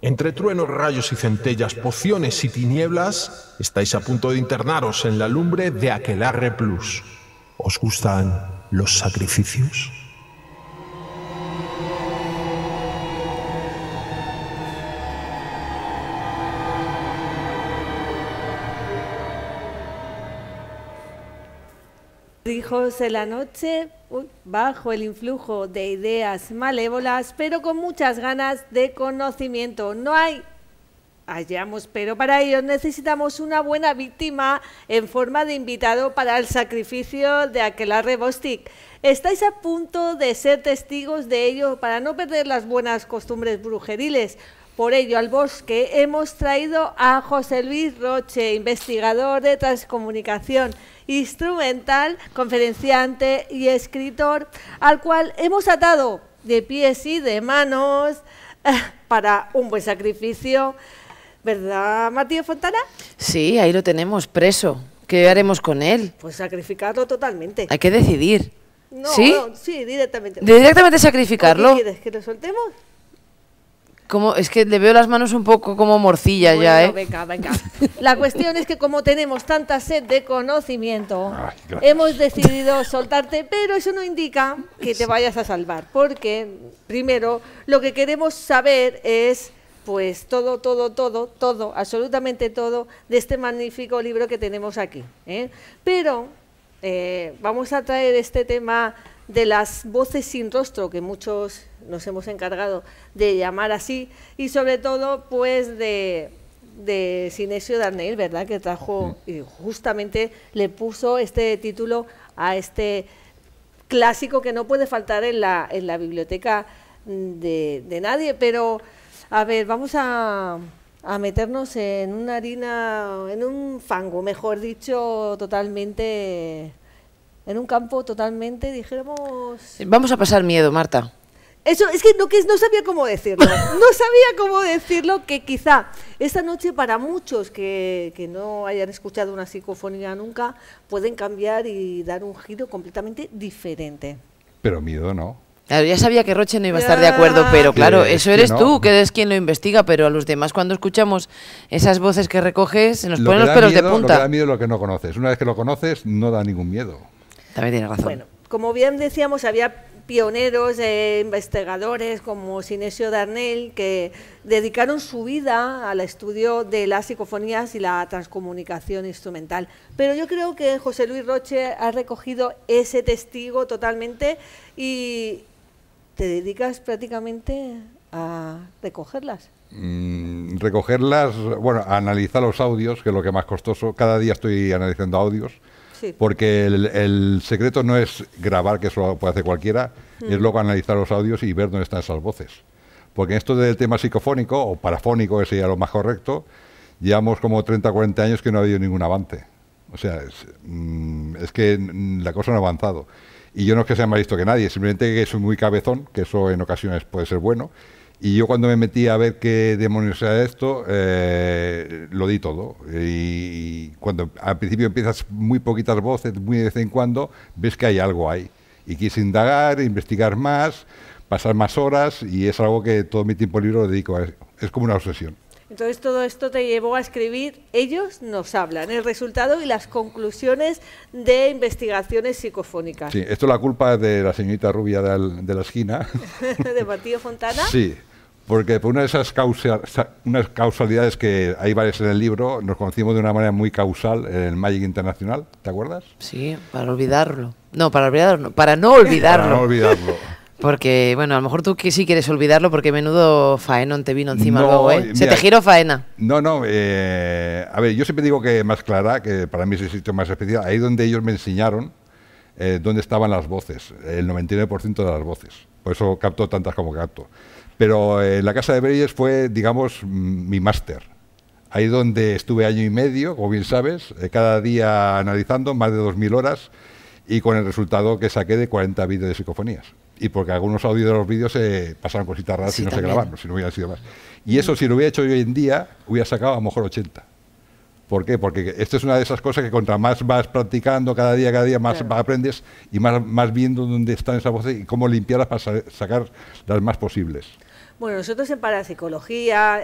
Entre truenos, rayos y centellas, pociones y tinieblas, estáis a punto de internaros en la lumbre de Aquelarre Plus. ¿Os gustan los sacrificios? Hijos de la noche, bajo el influjo de ideas malévolas, pero con muchas ganas de conocimiento. No hallamos, pero para ello necesitamos una buena víctima en forma de invitado para el sacrificio de Aquelarre Bostic. Estáis a punto de ser testigos de ello para no perder las buenas costumbres brujeriles. Por ello, al bosque hemos traído a José Luis Roche, investigador de transcomunicación instrumental, conferenciante y escritor, al cual hemos atado de pies y de manos para un buen sacrificio. ¿Verdad, Matías Fontana? Sí, ahí lo tenemos, preso. ¿Qué haremos con él? Pues sacrificarlo totalmente. Hay que decidir. No, ¿Sí? No, sí, directamente. ¿Directamente sacrificarlo? ¿Qué quieres, que lo soltemos? ¿Cómo? Es que le veo las manos un poco como morcilla ya, ¿eh? Venga. La cuestión es que como tenemos tanta sed de conocimiento, hemos decidido soltarte, pero eso no indica que te vayas a salvar, porque primero lo que queremos saber es pues todo, absolutamente todo de este magnífico libro que tenemos aquí, ¿eh? Pero vamos a traer este tema de las voces sin rostro, que muchos nos hemos encargado de llamar así, y sobre todo pues de Sinesio Darnell, ¿verdad?, que trajo y justamente le puso este título a este clásico que no puede faltar en la biblioteca de nadie. Pero a ver, vamos a meternos en una harina, en un fango, mejor dicho, totalmente, en un campo totalmente, dijéramos... Vamos a pasar miedo, Marta. Eso, es que no sabía cómo decirlo, que quizá esta noche para muchos que no hayan escuchado una psicofonía nunca, pueden cambiar y dar un giro completamente diferente. Pero miedo no. Claro, ya sabía que Roche no iba a estar de acuerdo, pero claro, eso eres tú, que eres quien lo investiga, pero a los demás cuando escuchamos esas voces que recoges, se nos ponen los pelos de punta. Lo que da miedo es lo que no conoces. Una vez que lo conoces, no da ningún miedo. También tienes razón. Bueno, como bien decíamos, había pioneros, investigadores como Sinesio Darnell, que dedicaron su vida al estudio de las psicofonías y la transcomunicación instrumental. Pero yo creo que José Luis Roche ha recogido ese testigo totalmente y te dedicas prácticamente a recogerlas. Recogerlas, bueno, a analizar los audios, que es lo que es más costoso. Cada día estoy analizando audios. Sí. Porque el secreto no es grabar, que eso lo puede hacer cualquiera, es luego analizar los audios y ver dónde están esas voces. Porque en esto del tema psicofónico, o parafónico, que sería lo más correcto, llevamos como 30 o 40 años que no ha habido ningún avance. O sea, es que la cosa no ha avanzado. Y yo no es que sea más listo que nadie, simplemente que soy muy cabezón, que eso en ocasiones puede ser bueno. Y yo cuando me metí a ver qué demonios era esto, lo di todo. Y cuando al principio empiezas muy poquitas voces, muy de vez en cuando, ves que hay algo ahí. Y quise indagar, investigar más, pasar más horas, y es algo que todo mi tiempo libre lo dedico a eso. Es como una obsesión. Entonces todo esto te llevó a escribir Ellos nos hablan, el resultado y las conclusiones de investigaciones psicofónicas. Sí, esto es la culpa de la señorita rubia de la esquina. ¿De Matías Fontana? Sí, porque por una de esas unas causalidades que hay varias en el libro, nos conocimos de una manera muy causal en el Magic Internacional, ¿te acuerdas? Sí, para olvidarlo. No, para olvidarlo, para no olvidarlo. Para no olvidarlo. Porque, bueno, a lo mejor tú que sí quieres olvidarlo porque menudo faenón te vino encima luego, ¿eh? Mira, se te giró faena. No, a ver, yo siempre digo que más clara, que para mí es el sitio más especial, ahí donde ellos me enseñaron dónde estaban las voces, el 99% de las voces. Por eso capto tantas como capto. Pero la Casa de Breyes fue, digamos, mi máster. Ahí donde estuve año y medio, como bien sabes, cada día analizando, más de 2000 horas, y con el resultado que saqué de 40 vídeos de psicofonías. Y porque algunos audios de los vídeos pasaban cositas raras, sí, si no se grababan, si no hubieran sido más. Y eso, si lo hubiera hecho hoy en día, hubiera sacado a lo mejor 80. ¿Por qué? Porque esto es una de esas cosas que contra más vas practicando, cada día más aprendes, y más viendo dónde están esas voces y cómo limpiarlas para sacar las más posibles. Bueno, nosotros en parapsicología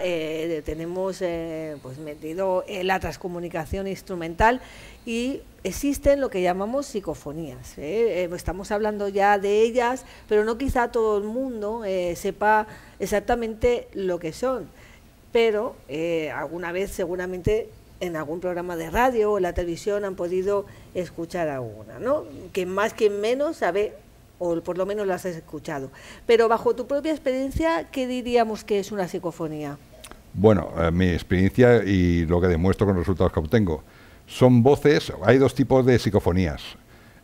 tenemos pues metido la transcomunicación instrumental y existen lo que llamamos psicofonías. Estamos hablando ya de ellas, pero no quizá todo el mundo sepa exactamente lo que son. Pero alguna vez seguramente en algún programa de radio o en la televisión han podido escuchar alguna, ¿no? Que más que menos sabe, o por lo menos las has escuchado. Pero bajo tu propia experiencia, ¿qué diríamos que es una psicofonía? Bueno, mi experiencia y lo que demuestro con los resultados que obtengo, son voces, hay dos tipos de psicofonías.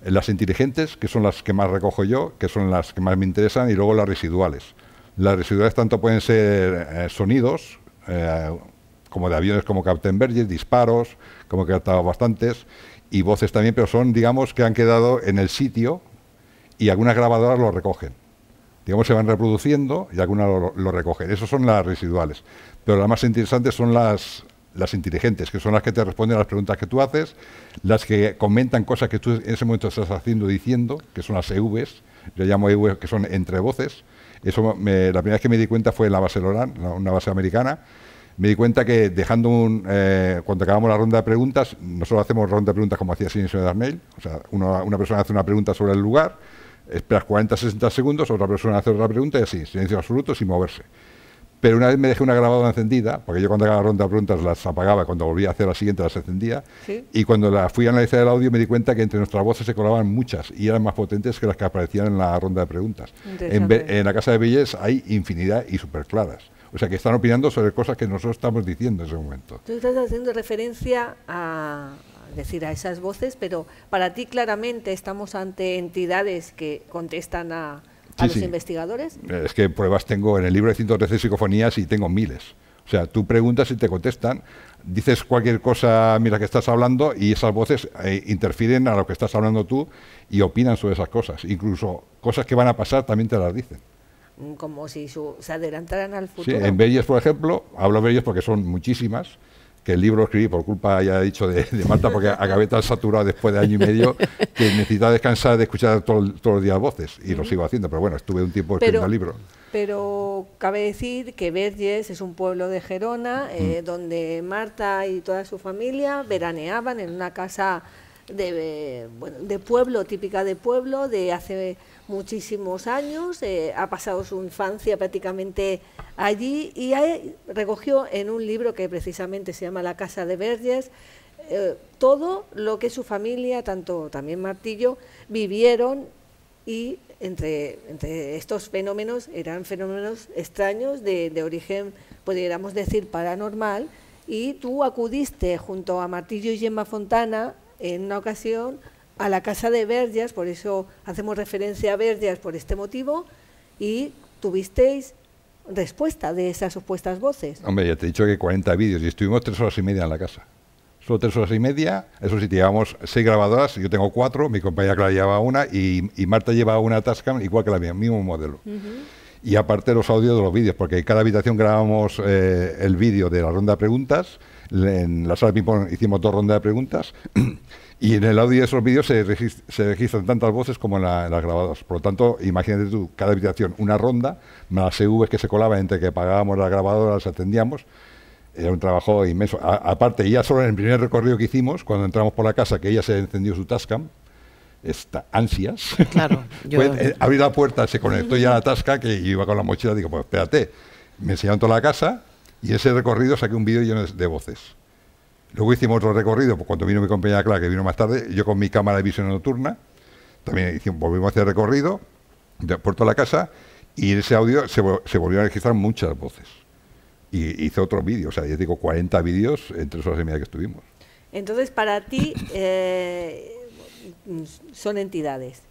Las inteligentes, que son las que más recojo yo, que son las que más me interesan, y luego las residuales. Las residuales tanto pueden ser sonidos, como de aviones como Captain Burgess, disparos, como que he captado bastantes, y voces también, pero son, digamos, que han quedado en el sitio y algunas grabadoras lo recogen. Digamos, se van reproduciendo y algunas lo recogen. Esas son las residuales. Pero las más interesantes son las inteligentes, que son las que te responden a las preguntas que tú haces, las que comentan cosas que tú en ese momento estás haciendo, diciendo, que son las EVs, yo llamo EVs, que son entre voces. Eso la primera vez que me di cuenta fue en la base Loran, una base americana. Me di cuenta que dejando cuando acabamos la ronda de preguntas, nosotros hacemos ronda de preguntas como hacía Silencio de Darnell, o sea, una persona hace una pregunta sobre el lugar, esperas 40-60 segundos, otra persona hace otra pregunta y así, silencio absoluto, sin moverse. Pero una vez me dejé una grabadora encendida, porque yo cuando acababa la ronda de preguntas las apagaba, cuando volvía a hacer la siguiente las encendía, ¿sí? Y cuando la fui a analizar el audio me di cuenta que entre nuestras voces se colaban muchas y eran más potentes que las que aparecían en la ronda de preguntas. En la casa de Bellés hay infinidad y súper claras. O sea, que están opinando sobre cosas que nosotros estamos diciendo en ese momento. Tú estás haciendo referencia a esas voces, pero para ti claramente estamos ante entidades que contestan a los investigadores. Es que pruebas tengo en el libro de 113 psicofonías y tengo miles. O sea, tú preguntas y te contestan, dices cualquier cosa mira que estás hablando y esas voces interfieren a lo que estás hablando tú y opinan sobre esas cosas. Incluso cosas que van a pasar también te las dicen. Como si se adelantaran al futuro. Sí, en Belles, por ejemplo, hablo de Belles porque son muchísimas, que el libro lo escribí por culpa, ya he dicho, de Marta, porque acabé tan saturado después de año y medio que necesitaba descansar de escuchar todos los días voces, y lo sigo haciendo, pero bueno, estuve un tiempo escribiendo el libro. Pero cabe decir que Verges es un pueblo de Gerona, donde Marta y toda su familia veraneaban en una casa de pueblo, típica de pueblo, de hace muchísimos años, ha pasado su infancia prácticamente allí y recogió en un libro que precisamente se llama La Casa de Verges todo lo que su familia, tanto también Martillo, vivieron, y entre estos fenómenos eran fenómenos extraños de origen, pudiéramos decir, paranormal, y tú acudiste junto a Martillo y Gemma Fontana en una ocasión a la casa de Verges, por eso hacemos referencia a Verges por este motivo, y tuvisteis respuesta de esas supuestas voces. Hombre, ya te he dicho que 40 vídeos y estuvimos 3 horas y media en la casa. Solo 3 horas y media, eso sí, llevamos 6 grabadoras, yo tengo 4, mi compañera Clara lleva una y Marta lleva una Tascam igual que la mía, mismo modelo. Y aparte los audios de los vídeos, porque en cada habitación grabamos el vídeo de la ronda de preguntas, en la sala de ping-pong hicimos 2 rondas de preguntas, y en el audio de esos vídeos se registran tantas voces como en las grabadoras. Por lo tanto, imagínate tú, cada habitación una ronda, más las EVs que se colaban entre que pagábamos las grabadoras, las atendíamos. Era un trabajo inmenso. Aparte, ya solo en el primer recorrido que hicimos, cuando entramos por la casa, que ella se encendió su Tascam, ansias. Claro. Abrí la puerta, se conectó ya a la Tascam, que yo iba con la mochila, digo, pues espérate. Me enseñaron toda la casa y ese recorrido saqué un vídeo lleno de voces. Luego hicimos otro recorrido, pues cuando vino mi compañera Clara, que vino más tarde, yo con mi cámara de visión nocturna, también volvimos a hacer recorrido por toda la casa, y en ese audio se volvieron a registrar muchas voces. Y hice otro vídeo, o sea, ya digo, 40 vídeos en 3 horas y media que estuvimos. Entonces, para ti son entidades.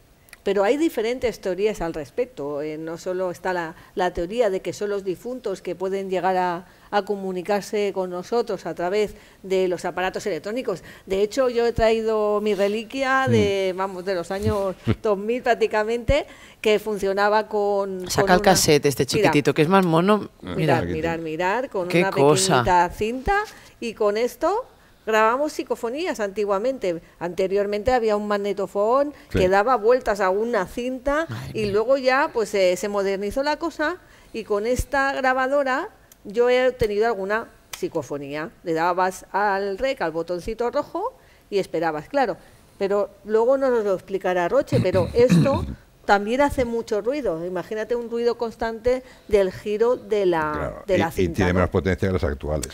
Pero hay diferentes teorías al respecto. No solo está la teoría de que son los difuntos que pueden llegar a comunicarse con nosotros a través de los aparatos electrónicos. De hecho, yo he traído mi reliquia de los años 2000 prácticamente, que funcionaba con... Saca el cassette este chiquitito, que es más mono. Mirar, con una pequeñita cinta, y con esto grabamos psicofonías antiguamente. Anteriormente había un magnetofón que daba vueltas a una cinta y luego ya pues se modernizó la cosa y con esta grabadora yo he tenido alguna psicofonía. Le dabas al rec, al botoncito rojo y esperabas, claro. Pero luego nos lo explicará Roche, pero esto también hace mucho ruido. Imagínate un ruido constante del giro de la cinta. Y tiene menos potencia que las actuales.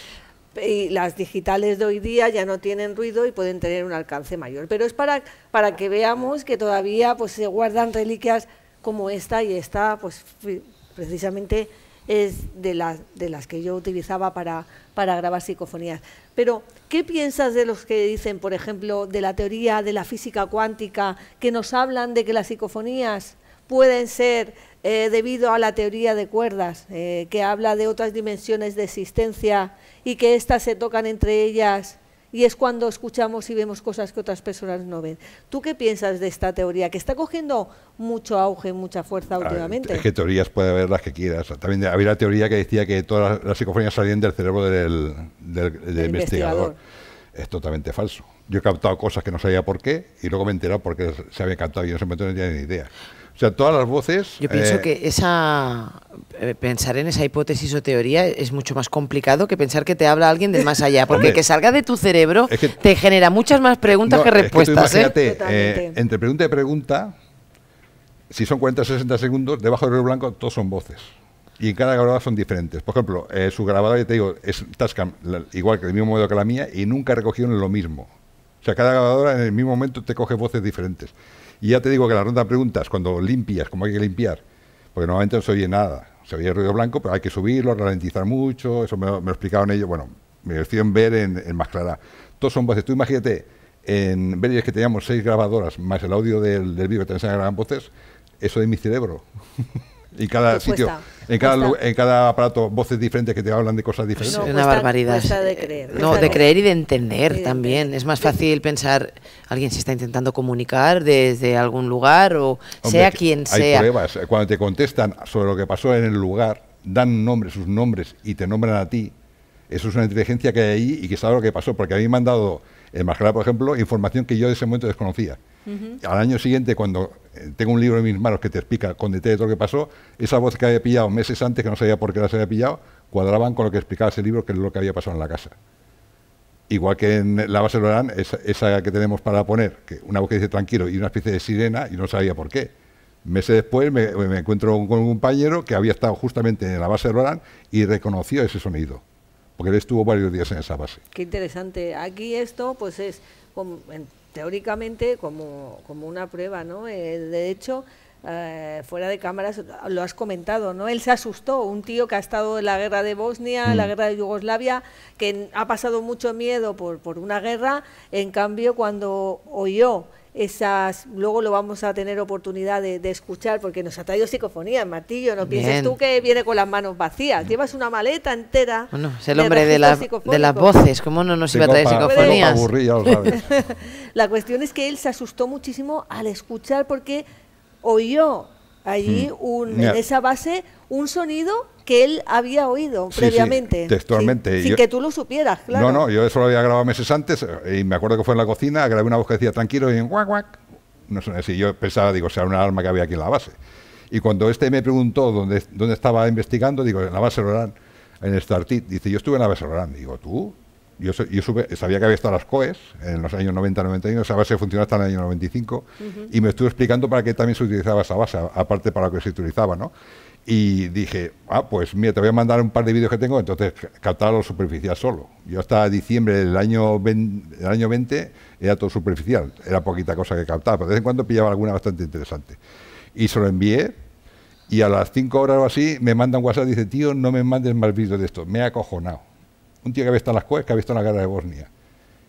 Y las digitales de hoy día ya no tienen ruido y pueden tener un alcance mayor. Pero es para que veamos que todavía pues se guardan reliquias como esta, y esta pues precisamente es de las que yo utilizaba para grabar psicofonías. Pero, ¿qué piensas de los que dicen, por ejemplo, de la teoría de la física cuántica, que nos hablan de que las psicofonías pueden ser debido a la teoría de cuerdas, que habla de otras dimensiones de existencia y que éstas se tocan entre ellas y es cuando escuchamos y vemos cosas que otras personas no ven? ¿Tú qué piensas de esta teoría, que está cogiendo mucho auge, mucha fuerza últimamente? Es que teorías puede haber las que quieras. También había la teoría que decía que todas las psicofonías salían del cerebro del investigador. Es totalmente falso. Yo he captado cosas que no sabía por qué y luego me he enterado por qué se había captado y en ese momento no tenía ni idea. O sea, todas las voces... Yo pienso que pensar en esa hipótesis o teoría es mucho más complicado que pensar que te habla alguien del más allá, porque que salga de tu cerebro te genera muchas más preguntas que respuestas. Es que tú imagínate, entre pregunta y pregunta, si son 40 o 60 segundos, debajo del ruido blanco todos son voces. Y en cada grabadora son diferentes. Por ejemplo, su grabadora, ya te digo, es Tascam, igual que el mismo modelo que la mía, y nunca recogieron lo mismo. O sea, cada grabadora en el mismo momento te coge voces diferentes. Y ya te digo que la ronda de preguntas, cuando limpias, como hay que limpiar, porque normalmente no se oye nada, se oye ruido blanco, pero hay que subirlo, ralentizar mucho, eso me lo explicaron ellos, bueno, me lo hicieron ver en más clara. Todos son voces. Tú imagínate, en Veries que teníamos 6 grabadoras, más el audio del vídeo que te enseñan a grabar voces, eso de mi cerebro. Y cada sitio, en cada aparato, voces diferentes que te hablan de cosas diferentes. Es una barbaridad. De creer. No, de creer y de entender también. Es más fácil pensar, alguien se está intentando comunicar desde algún lugar o sea quien sea. Hay pruebas. Cuando te contestan sobre lo que pasó en el lugar, dan sus nombres y te nombran a ti. Eso es una inteligencia que hay ahí y que sabe lo que pasó. Porque a mí me han dado, en Mascarada, por ejemplo, información que yo de ese momento desconocía. Al año siguiente, cuando tengo un libro en mis manos que te explica con detalle todo lo que pasó, esa voz que había pillado meses antes, que no sabía por qué las había pillado, cuadraban con lo que explicaba ese libro, que es lo que había pasado en la casa. Igual que en la base Loran, esa que tenemos para poner, que una voz que dice tranquilo y una especie de sirena, y no sabía por qué. Meses después me encuentro con un compañero que había estado justamente en la base de Loran y reconoció ese sonido, porque él estuvo varios días en esa base. Qué interesante. Aquí esto pues es teóricamente como una prueba, ¿no? De hecho, fuera de cámaras lo has comentado, ¿no? Él se asustó, un tío que ha estado en la guerra de Bosnia, en la guerra de Yugoslavia, que ha pasado mucho miedo por una guerra, en cambio cuando oyó luego lo vamos a tener oportunidad de escuchar, porque nos ha traído psicofonía, Martillo, no pienses tú que viene con las manos vacías, llevas una maleta entera. Bueno, es el hombre de las voces, ¿cómo no nos iba a traer psicofonías? La cuestión es que él se asustó muchísimo al escuchar, porque oyó allí en esa base un sonido que él había oído previamente. Sí, textualmente. Sin que tú lo supieras, claro. No, yo eso lo había grabado meses antes y me acuerdo que fue en la cocina, grabé una voz que decía tranquilo y en guac, guac. No sé si yo pensaba, digo, será una alarma que había aquí en la base. Y cuando me preguntó dónde estaba investigando, digo, en la base Loran, en Startit. Dice, yo estuve en la base Loran. Digo, ¿tú? Yo sabía que había estado las COES en los años 90-91, esa base funcionó hasta el año 95, y me estuvo explicando para qué también se utilizaba esa base, aparte para lo que se utilizaba, ¿no? Y dije, pues mira, te voy a mandar un par de vídeos que tengo, entonces captaba lo superficial solo. Yo hasta diciembre del año 20 era todo superficial, era poquita cosa que captaba, pero de vez en cuando pillaba alguna bastante interesante. Y se lo envié, y a las 5 horas o así me manda un WhatsApp y dice, tío, no me mandes más vídeos de esto, me he acojonado. Un tío que había estado en las COES, que había estado en la guerra de Bosnia.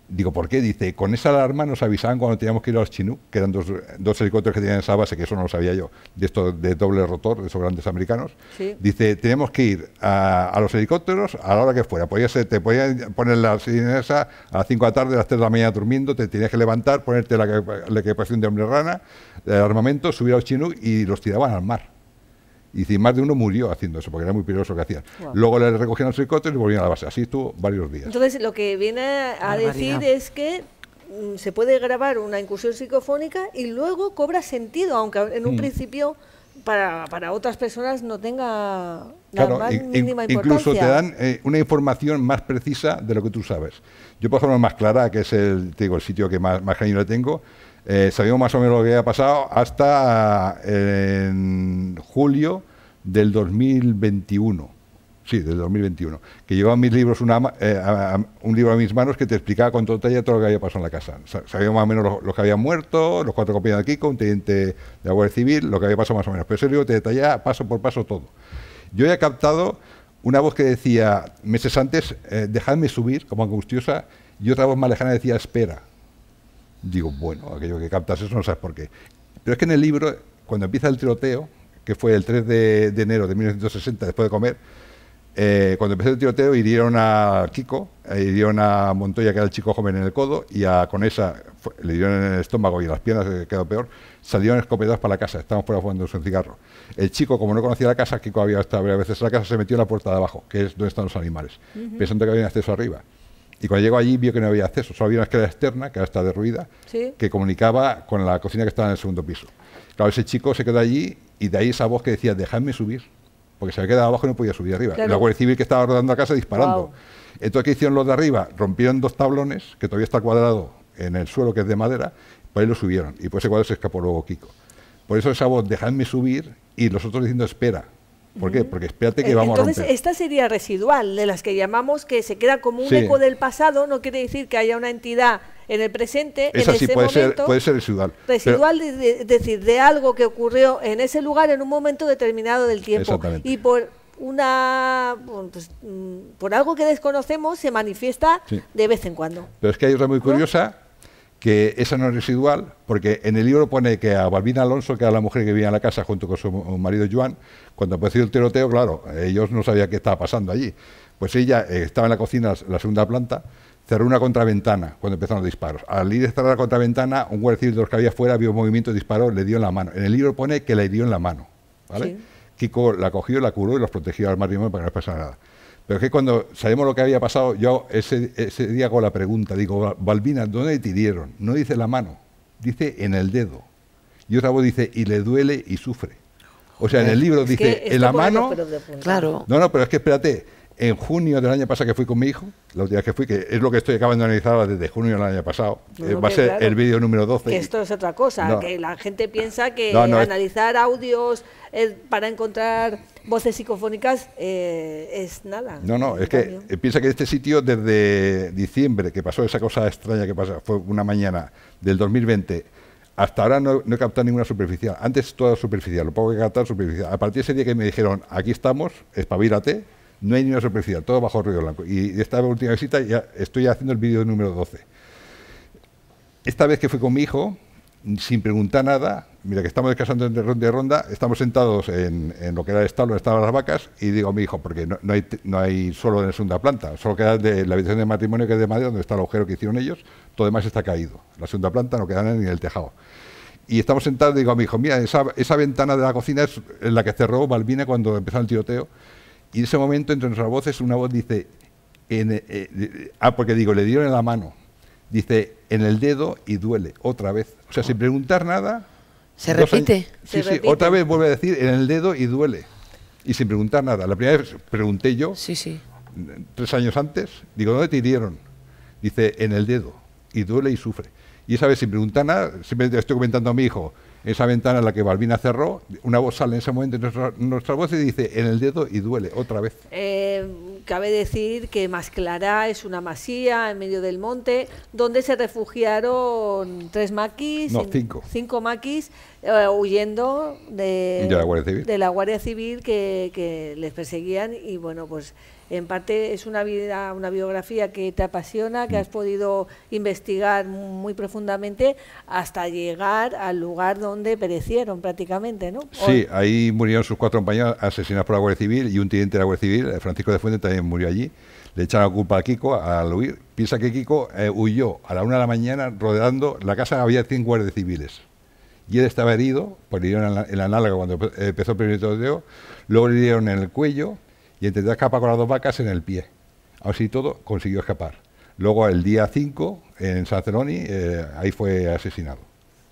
Digo, ¿por qué? Dice, con esa alarma nos avisaban cuando teníamos que ir a los Chinook, que eran dos helicópteros que tenían esa base, que eso no lo sabía yo, de estos de doble rotor, de esos grandes americanos. Sí. Dice, teníamos que ir a los helicópteros a la hora que fuera. Te podían poner la sirena esa a las 5 de la tarde, a las 3 de la mañana durmiendo, te tenías que levantar, ponerte la equipación de hombre rana, el armamento, subir a los Chinook y los tiraban al mar. Y más de uno murió haciendo eso, porque era muy peligroso lo que hacían. Wow. Luego le recogían los helicópteros y volvían a la base. Así estuvo varios días. Entonces, lo que viene a decir es que se puede grabar una incursión psicofónica y luego cobra sentido, aunque en un principio para otras personas no tenga la más mínima importancia. Incluso te dan una información más precisa de lo que tú sabes. Yo, por ejemplo, Más Clara, que es el sitio que más cariño le tengo, sabíamos más o menos lo que había pasado hasta en julio del 2021. Sí, del 2021. Que llevaba mis libros un libro a mis manos que te explicaba con todo detalle todo lo que había pasado en la casa. Sabíamos más o menos los que habían muerto, los 4 compañeros de Kiko, un teniente de la Guardia Civil, lo que había pasado más o menos. Pero ese libro te detallaba paso por paso todo. Yo he captado una voz que decía meses antes, dejadme subir, como angustiosa, y otra voz más lejana decía, espera. Digo, bueno, aquello que captas eso no sabes por qué. Pero es que en el libro, cuando empieza el tiroteo, que fue el 3 de enero de 1960, después de comer, cuando empezó el tiroteo hirieron a Kiko, hirieron a Montoya, que era el chico joven, en el codo, y a Conesa le dieron en el estómago y en las piernas, que quedó peor. Salieron escopetados para la casa, estábamos fuera fumándose un cigarro. El chico, como no conocía la casa, Kiko había estado varias veces en la casa, se metió en la puerta de abajo, que es donde están los animales, pensando que había acceso arriba. Y cuando llegó allí vio que no había acceso, solo había una escalera externa, que ahora está derruida, que comunicaba con la cocina que estaba en el segundo piso. Claro, ese chico se quedó allí y de ahí esa voz que decía, dejadme subir, porque se había quedado abajo y no podía subir arriba. Claro. La Guardia Civil que estaba rodando a casa disparando. Wow. Entonces, ¿qué hicieron los de arriba? Rompieron 2 tablones, que todavía está cuadrado en el suelo, que es de madera, por ahí lo subieron. Y por ese cuadro se escapó luego Kiko. Por eso esa voz, dejadme subir, y los otros diciendo, espera. ¿Por qué? Porque espérate que vamos a romper. Entonces, esta sería residual, de las que llamamos que se queda como un eco del pasado, no quiere decir que haya una entidad en el presente, esa en sí, ese momento. Puede ser residual. Residual, es decir, de algo que ocurrió en ese lugar en un momento determinado del tiempo. Exactamente. Y por por algo que desconocemos se manifiesta de vez en cuando. Pero es que hay otra muy curiosa, que esa no es residual, porque en el libro pone que a Balbina Alonso, que era la mujer que vivía en la casa junto con su marido Joan, cuando empezó el tiroteo, claro, ellos no sabían qué estaba pasando allí. Pues ella estaba en la cocina, la segunda planta, cerró una contraventana cuando empezaron los disparos. Al ir a cerrar la contraventana, un guardia civil de los que había fuera vio un movimiento, disparó, le dio en la mano. En el libro pone que le dio en la mano, ¿vale? Sí. Kiko la cogió, la curó y los protegió al matrimonio para que no pasara nada. Pero es que cuando sabemos lo que había pasado, yo ese día hago la pregunta, digo, Balbina, ¿dónde te hirieron? No dice la mano, dice en el dedo. Y otra voz dice, y le duele y sufre. O sea, en el libro dice, en la mano... Claro. No, pero es que espérate, en junio del año pasado que fui con mi hijo, la última vez que fui, que es lo que estoy acabando de analizar desde junio del año pasado, va a ser el vídeo número 12. Que esto es otra cosa, que la gente piensa que analizar audios para encontrar voces psicofónicas es nada. No, es que piensa que este sitio desde diciembre, que pasó esa cosa extraña que pasó, fue una mañana del 2020, hasta ahora no he captado ninguna superficial. Antes todo superficial, lo poco que he captado superficial. A partir de ese día que me dijeron, aquí estamos, espabilate, no hay ni una superficial, todo bajo ruido blanco. Y esta última visita ya estoy haciendo el vídeo número 12. Esta vez que fui con mi hijo, sin preguntar nada, mira que estamos descansando de ronda, estamos sentados en lo que era el establo donde estaban las vacas, y digo a mi hijo, porque no hay solo en la segunda planta, solo queda de la habitación de matrimonio, que es de madera, donde está el agujero que hicieron ellos, todo demás está caído. La segunda planta no queda ni en el tejado. Y estamos sentados y digo a mi hijo, mira, esa ventana de la cocina es la que cerró Balbina cuando empezó el tiroteo. Y en ese momento, entre nuestras voces, una voz dice, porque digo, le dieron en la mano, dice, en el dedo y duele, otra vez. O sea, sin preguntar nada... ¿Se repite? Sí, otra vez vuelve a decir, en el dedo y duele. Y sin preguntar nada. La primera vez pregunté yo, 3 años antes, digo, ¿dónde te hirieron? Dice, en el dedo, y duele y sufre. Y esa vez, sin preguntar nada, simplemente estoy comentando a mi hijo, esa ventana en la que Balbina cerró, una voz sale en ese momento en nuestra voz y dice, en el dedo y duele, otra vez. Cabe decir que Más Clara es una masía en medio del monte, donde se refugiaron 3 maquis, 5 maquis, huyendo de la Guardia Civil que les perseguían. Y bueno, pues en parte es una biografía que te apasiona, que has podido investigar muy profundamente hasta llegar al lugar donde perecieron prácticamente, ¿no? Sí, ahí murieron sus 4 compañeros asesinados por la Guardia Civil, y un teniente de la Guardia Civil, Francisco de Fuente, también murió allí. Le echaron la culpa a Kiko al huir. Piensa que Kiko huyó a la 1 de la mañana rodeando la casa, había 100 guardias civiles. y él estaba herido, pues le dieron en la nalga cuando empezó el primer tiroteo, luego le dieron en el cuello y intentó escapar con las 2 vacas en el pie. Así todo, consiguió escapar. Luego el día 5, en San Celoni, ahí fue asesinado.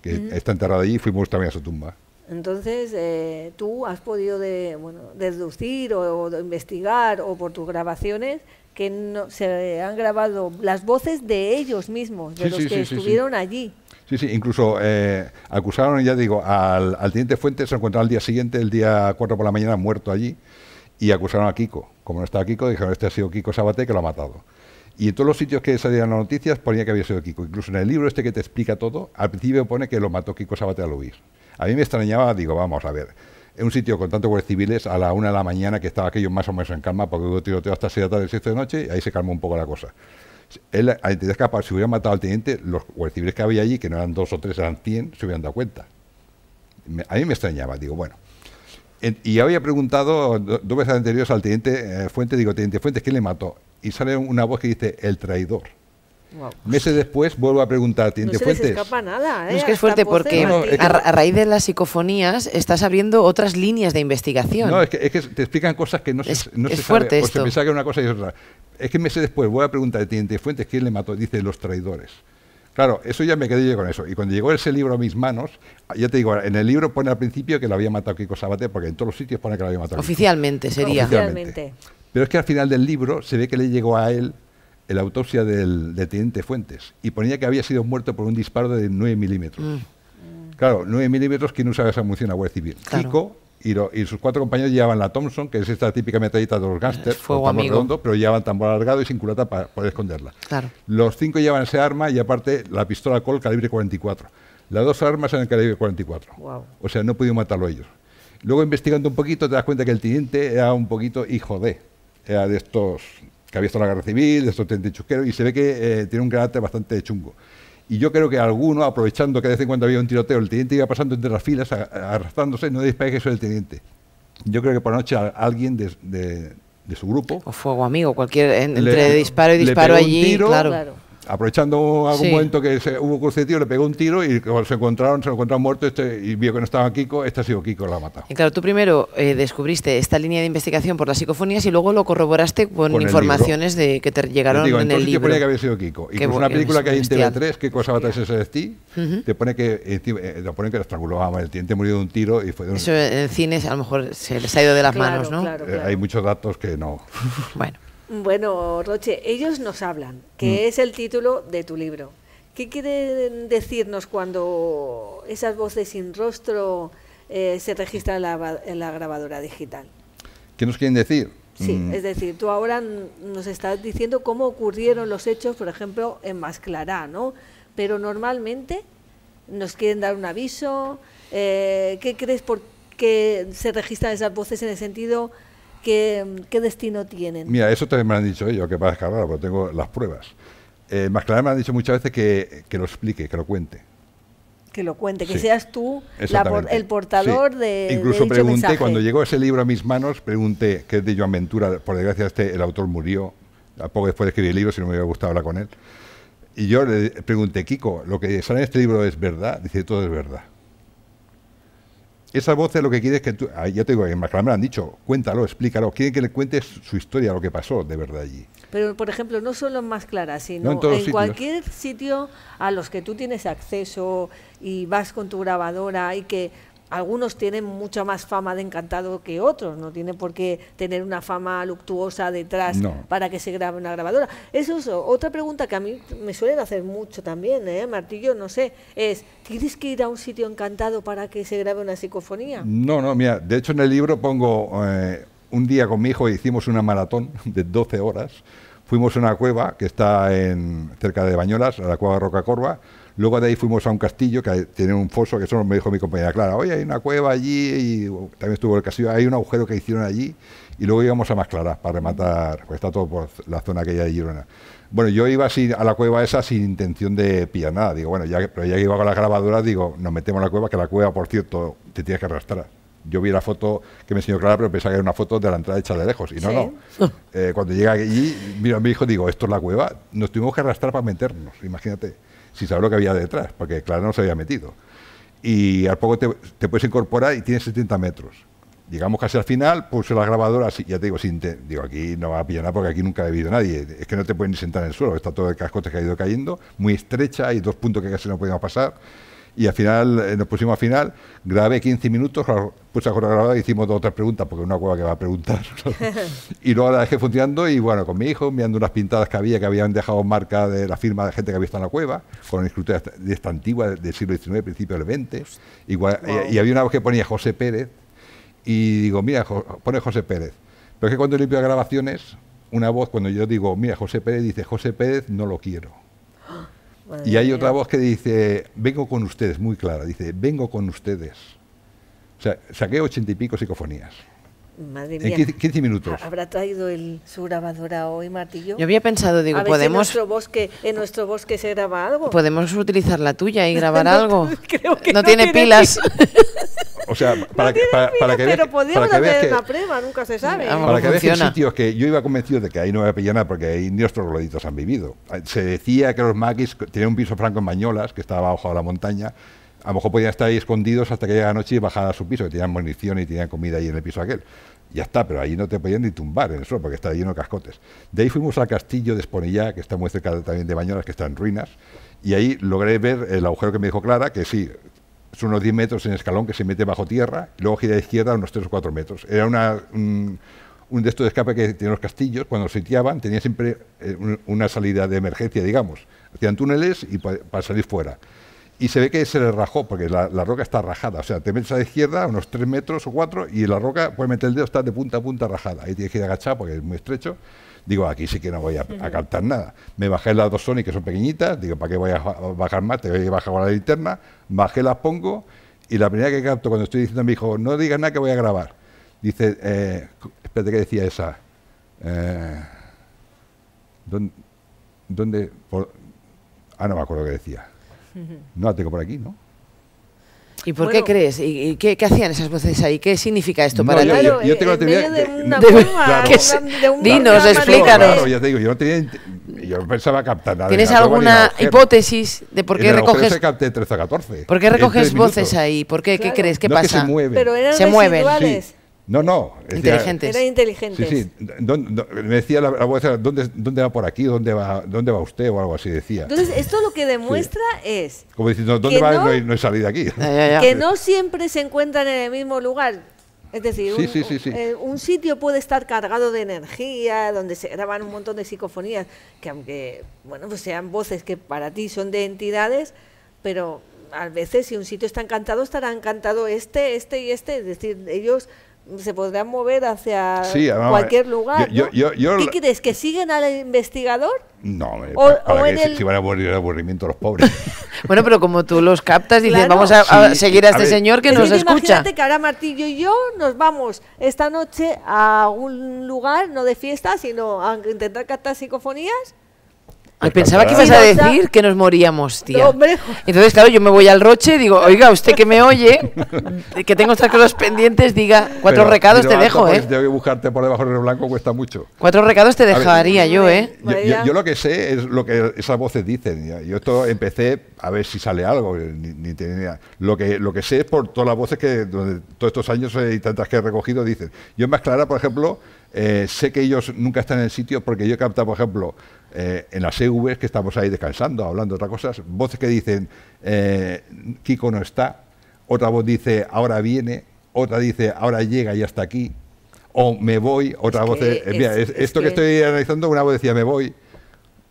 Que está enterrado allí y fuimos también a su tumba. Entonces, tú has podido deducir o investigar, o por tus grabaciones, que no, se han grabado las voces de ellos mismos, de los que estuvieron allí. Sí, sí, incluso acusaron, ya digo, al teniente Fuentes, se encontró al día siguiente, el día 4 por la mañana, muerto allí, y acusaron a Kiko. Como no estaba Kiko, dijeron, este ha sido Kiko Sabaté, que lo ha matado. Y en todos los sitios que salían las noticias ponía que había sido Kiko. Incluso en el libro este que te explica todo, al principio pone que lo mató Kiko Sabaté al huir. A mí me extrañaba, digo, vamos a ver, en un sitio con tantos guardias civiles, a la 1 de la mañana, que estaba aquello más o menos en calma, porque hubo tiroteo hasta 6 de la tarde, 6 de noche, y ahí se calmó un poco la cosa. Él, al intentar escapar, si hubiera matado al teniente, los guardias civiles que había allí, que no eran 2 o 3, eran 100, se hubieran dado cuenta. A mí me extrañaba, digo, bueno. Y había preguntado 2 veces anteriores al teniente Fuentes, digo, teniente Fuentes, ¿quién le mató? Y sale una voz que dice, el traidor. Wow. Meses después vuelvo a preguntar, teniente Fuentes. No se les escapa nada, ¿eh? No, es que es fuerte porque a raíz de las psicofonías estás abriendo otras líneas de investigación. No, es que te explican cosas que no se fuerte sabe, esto. O se piensa que una cosa y otra. Es que meses después voy a preguntar al teniente Fuentes, ¿quién le mató? Dice, los traidores. Claro, eso ya me quedé yo con eso. Y cuando llegó ese libro a mis manos, ya te digo, en el libro pone al principio que lo había matado Kiko Sabaté, porque en todos los sitios pone que lo había matado. Oficialmente Kiko. sería. Oficialmente. Pero es que al final del libro se ve que le llegó a él la autopsia del teniente Fuentes y ponía que había sido muerto por un disparo de 9 milímetros. Claro, 9 milímetros, ¿quién usaba esa munición a Guardia Civil? Claro. Kiko y sus 4 compañeros llevaban la Thompson, que es esta típica metralleta de los gángsters, fuego amigo, redondo, pero llevaban tambor alargado y sin culata para poder esconderla. Claro. Los 5 llevan esa arma y aparte la pistola Colt calibre 44. Las 2 armas eran calibre 44. Wow. O sea, no pudieron matarlo ellos. Luego, investigando un poquito, te das cuenta que el teniente era un poquito hijo de... Era de estos que había estado en la guerra civil, de estos tenientes chusqueros, y se ve que tiene un carácter bastante chungo. Y yo creo que alguno, aprovechando que de vez en cuando había un tiroteo, el teniente iba pasando entre las filas, arrastrándose, no disparéis que eso es el teniente. Yo creo que por la noche alguien de su grupo... O fuego amigo, cualquier entre disparo y disparo allí, tiro, claro. Aprovechando algún momento que hubo cruce de tiro, le pegó un tiro y cuando se lo encontraron muerto y vio que no estaba Kiko, ha sido Kiko, lo ha matado. Y claro, tú primero descubriste esta línea de investigación por las psicofonías y luego lo corroboraste con informaciones que te llegaron en el libro. Te ponía que había sido Kiko. Y con una película que hay en TV3, que cosa va a SST, te pone que lo estranguló, el teniente murió de un tiro y fue de un... Eso en cines a lo mejor se les ha ido de las manos, ¿no? Claro. Hay muchos datos que no... Bueno, Roche, ellos nos hablan, que es el título de tu libro. ¿Qué quieren decirnos cuando esas voces sin rostro se registran en la grabadora digital? ¿Qué nos quieren decir? Sí, es decir, tú ahora nos estás diciendo cómo ocurrieron los hechos, por ejemplo, en Masclará, ¿no? Pero normalmente nos quieren dar un aviso. ¿Qué crees por qué se registran esas voces en el sentido... ¿Qué destino tienen? Mira, eso también me han dicho ellos, que para descargar, porque tengo las pruebas. Masclará me han dicho muchas veces que lo explique, que lo cuente. Que lo cuente, que seas tú el portador sí. de Incluso de dicho pregunté, mensaje. Cuando llegó ese libro a mis manos, pregunté, que es de Joan Ventura, por desgracia el autor murió, a poco después de escribir el libro, si no me hubiera gustado hablar con él. Y yo le pregunté, Kiko, ¿lo que sale en este libro es verdad? Dice, todo es verdad. Esa voz es lo que quiere es que tú, ya te digo, en Masclará me lo han dicho, cuéntalo, explícalo, quieren que le cuentes su historia, lo que pasó de verdad allí. Pero, por ejemplo, no solo en Masclará, sino en cualquier sitio a los que tú tienes acceso y vas con tu grabadora y que algunos tienen mucha más fama de encantado que otros, no tiene por qué tener una fama luctuosa detrás para que se grabe una grabadora. Eso es otra pregunta que a mí me suelen hacer mucho también, Martillo, no sé, es, ¿tienes que ir a un sitio encantado para que se grabe una psicofonía? No, mira, de hecho en el libro pongo, un día con mi hijo hicimos una maratón de 12 horas, fuimos a una cueva que está cerca de Bañolas, a la cueva de Rocacorba. Luego de ahí fuimos a un castillo que tiene un foso, que eso me dijo mi compañera Clara, oye, hay una cueva allí, y también estuvo el castillo, hay un agujero que hicieron allí, y luego íbamos a Masclará para rematar, pues está todo por la zona aquella de Girona. Bueno, yo iba así a la cueva esa sin intención de pillar nada, digo, bueno, pero ya que iba con la grabadora, digo, nos metemos en la cueva, que la cueva, por cierto, te tienes que arrastrar. Yo vi la foto que me enseñó Clara, pero pensaba que era una foto de la entrada hecha de lejos, y no. Cuando llega allí, mira, mi hijo, digo, esto es la cueva, nos tuvimos que arrastrar para meternos, imagínate. Sin saber lo que había detrás, porque Clara no se había metido. y al poco te puedes incorporar y tienes 70 metros. Llegamos casi al final, puse las grabadoras, ya te digo, digo, aquí no va a pillar nada porque aquí nunca ha vivido nadie. Es que no te pueden ni sentar en el suelo, está todo el cascote que ha ido cayendo, muy estrecha, hay 2 puntos que casi no podíamos pasar. Y al final, nos pusimos al final, grabé 15 minutos, puse a grabar y hicimos 2 o 3 preguntas, porque una cueva que va a preguntar. Y luego la dejé funcionando y bueno, con mi hijo, mirando unas pintadas que habían dejado marca de la firma de gente que había estado en la cueva, con escultura de esta antigua, del siglo XIX, principio del XX. Igual, wow. Y había una voz que ponía José Pérez, y digo, mira, pone José Pérez. Pero es que cuando limpio grabaciones, una voz, cuando yo digo, mira, José Pérez, dice, José Pérez no lo quiero. Y hay otra voz que dice, vengo con ustedes, muy clara, dice, vengo con ustedes. O sea, saqué 80 y pico psicofonías. Madre mía. En 15 minutos. ¿Habrá traído su grabadora hoy, Martillo? Yo había pensado, digo, podemos... Si en nuestro bosque se graba algo. ¿Podemos utilizar la tuya y grabar algo? Creo que no tiene pilas. O sea, para que veas, pero podemos hacer una prueba, nunca se sabe. Para que veas que en sitios que yo iba convencido de que ahí no iba a pillar nada porque ahí ni nuestros gloditos han vivido. Se decía que los maquis tenían un piso franco en Bañolas, que estaba abajo de la montaña. A lo mejor podían estar ahí escondidos hasta que llegara la noche y bajar a su piso, que tenían munición y tenían comida ahí en el piso aquel. Ya está, pero ahí no te podían ni tumbar en el suelo porque está lleno de cascotes. De ahí fuimos al castillo de Esponellá, que está muy cerca también de Bañolas, que está en ruinas, y ahí logré ver el agujero que me dijo Clara, que sí, son unos 10 metros en escalón que se mete bajo tierra, y luego gira a la izquierda unos 3 o 4 metros. Era un de estos de escape que tienen los castillos, cuando los sitiaban, tenía siempre una salida de emergencia, digamos. Hacían túneles y para salir fuera. Y se ve que se le rajó, porque la roca está rajada. O sea, te metes a la izquierda unos 3 metros o 4 y la roca, puedes meter el dedo, está de punta a punta rajada. Ahí tienes que ir agachado porque es muy estrecho. Digo, aquí sí que no voy a captar nada. Me bajé las 2 Sony, que son pequeñiñitas. Digo, ¿para qué voy a bajar más? Te voy a bajar con la linterna. Bajé, las pongo y la primera que capto cuando estoy diciendo a mi hijo, no digas nada que voy a grabar. Dice, espérate, ¿qué decía esa? ¿Dónde? No me acuerdo qué decía. No la tengo por aquí, ¿no? ¿Y por qué crees? ¿Y qué hacían esas voces ahí? ¿Qué significa esto para ti? Yo tengo la teoría Dinos, explícanos. Claro, ya te digo, yo no pensaba captar nada. ¿Tienes alguna hipótesis de por qué recoges? Se capté 13 a 14. ¿Por qué recoges voces ahí? ¿Por qué? ¿Qué crees? ¿Qué pasa? Que se mueven. Pero eran se mueven. Residuales. No. Inteligentes. Eran inteligentes. Sí. Me decía la voz, ¿dónde va por aquí? ¿Dónde va usted? O algo así decía. Entonces, esto lo que demuestra es... Como diciendo, ¿dónde va? No hay salida aquí. Que no siempre se encuentran en el mismo lugar. Es decir, un sitio puede estar cargado de energía, donde se graban un montón de psicofonías, que aunque, bueno, pues sean voces que para ti son de entidades, pero a veces si un sitio está encantado, estará encantado este y este. Es decir, ellos se podrán mover hacia cualquier lugar, ¿no? ¿Qué crees? ¿Que siguen al investigador? No, si van a morir el aburrimiento los pobres. Bueno, pero como tú los captas, dices, vamos a seguir a este señor que nos escucha. Imagínate que ahora Martillo y yo nos vamos esta noche a un lugar, no de fiesta, sino a intentar captar psicofonías. Pensaba que ibas a decir que nos moríamos, tía. No, entonces, claro, yo me voy al Roche y digo, oiga, usted que me oye, que tengo estas cosas pendientes, diga, 4 recados te dejo, pues, tengo que buscarte por debajo del blanco, cuesta mucho. 4 recados te dejaría yo, Yo lo que sé es lo que esas voces dicen. Yo esto empecé a ver si sale algo. Ni tenía. Lo que sé es por todas las voces que todos estos años y tantas que he recogido dicen. Yo en Más Clara, por ejemplo, sé que ellos nunca están en el sitio porque yo he captado, por ejemplo, en las EVs que estamos ahí descansando, hablando de otras cosas, voces que dicen Kiko no está, otra voz dice ahora viene, otra dice ahora llega y hasta aquí, o me voy, otra voz esto que estoy analizando, una voz decía me voy,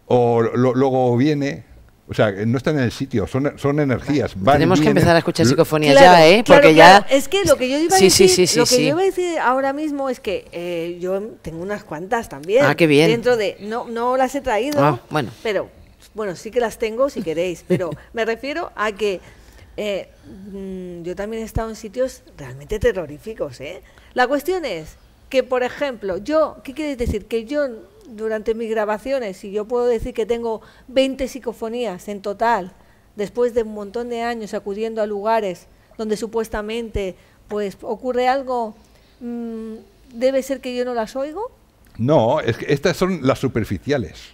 o luego viene. O sea, no están en el sitio, son energías. Tenemos que empezar a escuchar psicofonías ya, porque ya... Es que lo que yo iba a decir, yo iba a decir ahora mismo es que yo tengo unas cuantas también. Ah, qué bien. Dentro de... No las he traído, bueno. Pero, bueno, sí que las tengo si queréis, pero me refiero a que yo también he estado en sitios realmente terroríficos, La cuestión es que, por ejemplo, ¿qué quiere decir? Que yo... Durante mis grabaciones, y yo puedo decir que tengo 20 psicofonías en total, después de un montón de años acudiendo a lugares donde supuestamente pues ocurre algo, ¿debe ser que yo no las oigo? No, es que estas son las superficiales,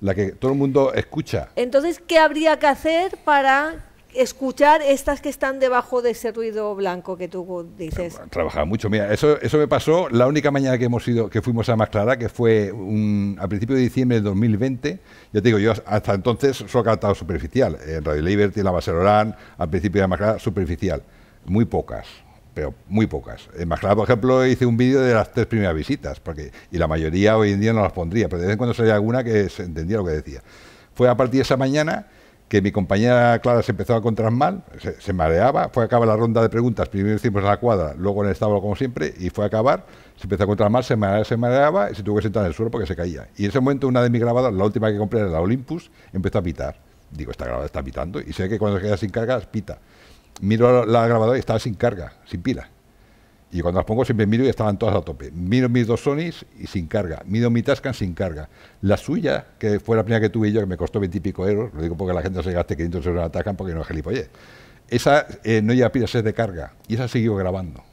la que todo el mundo escucha. Entonces, ¿qué habría que hacer para escuchar estas que están debajo de ese ruido blanco que tú dices? Trabajaba mucho. Mira, eso me pasó la única mañana que fuimos a Más Clara, que fue a principios de diciembre del 2020. Ya te digo, yo hasta entonces solo he cantado superficial. En Radio Liberty, en la Base Orán, al principio de Más Clara, superficial. Muy pocas, pero muy pocas. En Más Clara, por ejemplo, hice un vídeo de las 3 primeras visitas, y la mayoría hoy en día no las pondría, pero de vez en cuando salía alguna que se entendía lo que decía. Fue a partir de esa mañana que mi compañera Clara se empezó a encontrar mal, se mareaba, fue a acabar la ronda de preguntas, primero hicimos en la cuadra, luego en el establo como siempre, y fue a acabar, se empezó a encontrar mal, se mareaba y se tuvo que sentar en el suelo porque se caía. Y en ese momento una de mis grabadoras, la última que compré era la Olympus, empezó a pitar. Digo, esta grabadora está pitando, y sé que cuando se queda sin carga, pita. Miro la grabadora y estaba sin carga, sin pila. Y cuando las pongo siempre miro y estaban todas a tope. Miro mis 2 Sonys y sin carga. Miro mi Tascam sin carga. La suya, que fue la primera que tuve yo, que me costó 20 y pico euros, lo digo porque la gente se gaste 500 euros en la Tascam porque no es gilipollez. Esa no lleva pilas, es de carga. Y esa siguió grabando.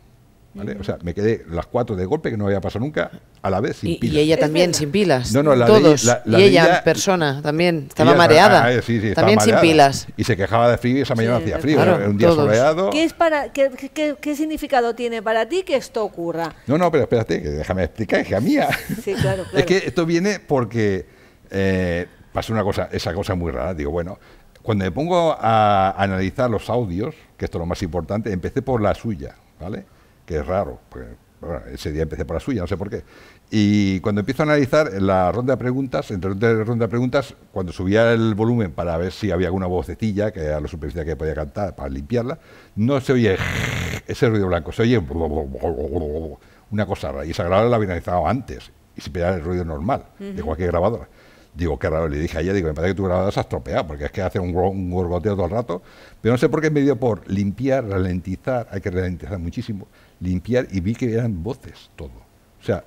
¿Vale? O sea, me quedé las 4 de golpe, que no me había pasado nunca, a la vez sin pilas. ¿Y ella también sin pilas? No, todos. Y ella en persona también, estaba mareada. Sí, también estaba sin mareada. pilas. Y se quejaba de frío y esa mañana hacía frío. Claro, un día soleado. ¿Qué significado tiene para ti que esto ocurra? No, pero espérate, que déjame explicar, hija mía. Sí, claro. Es que esto viene porque pasó esa cosa muy rara. Digo, bueno, cuando me pongo a analizar los audios, que esto es lo más importante, empecé por la suya, ¿vale? Que es raro, porque bueno, ese día empecé por la suya, no sé por qué. Y cuando empiezo a analizar la ronda de preguntas, entre ronda de preguntas, cuando subía el volumen para ver si había alguna vocecilla, que era la superficie que podía cantar, para limpiarla, no se oye ese ruido blanco, se oye una cosa rara. Y esa grabadora la había analizado antes, y se pegaba el ruido normal, de cualquier grabadora. Digo, qué raro, le dije a ella, me parece que tu grabadora se ha estropeado, porque es que hace un gorgoteo todo el rato, pero no sé por qué me dio por limpiar, ralentizar, hay que ralentizar muchísimo, limpiar, y vi que eran voces, todo. O sea,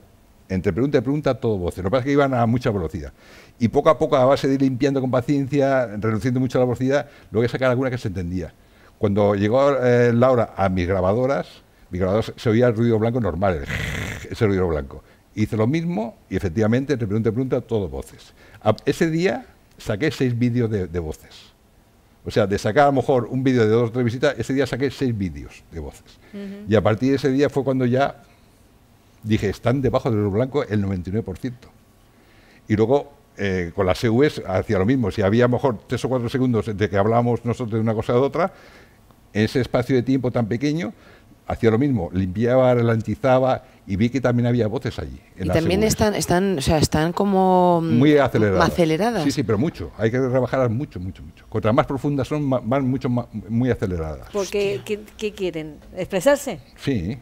entre pregunta y pregunta, todo voces. Lo que pasa es que iban a mucha velocidad. Y poco a poco, a base de ir limpiando con paciencia, reduciendo mucho la velocidad, luego sacar alguna que se entendía. Cuando llegó Laura a mis grabadoras se oía el ruido blanco normal, ese ruido blanco. Hice lo mismo y efectivamente, entre pregunta y pregunta, todo voces. Ese día saqué 6 vídeos de voces. O sea, de sacar a lo mejor un vídeo de 2 o 3 visitas, ese día saqué 6 vídeos de voces. Y a partir de ese día fue cuando ya dije, están debajo del ruido blanco el 99%. Y luego, con las CVs hacía lo mismo. Si había a lo mejor 3 o 4 segundos de que hablábamos nosotros de una cosa o de otra, en ese espacio de tiempo tan pequeño, hacía lo mismo, limpiaba, ralentizaba y vi que también había voces allí. Y también están como muy aceleradas. Sí, sí, pero mucho. Hay que rebajarlas mucho. Cuanto más profundas son, van muy aceleradas. Porque, ¿qué quieren? ¿Expresarse? Sí.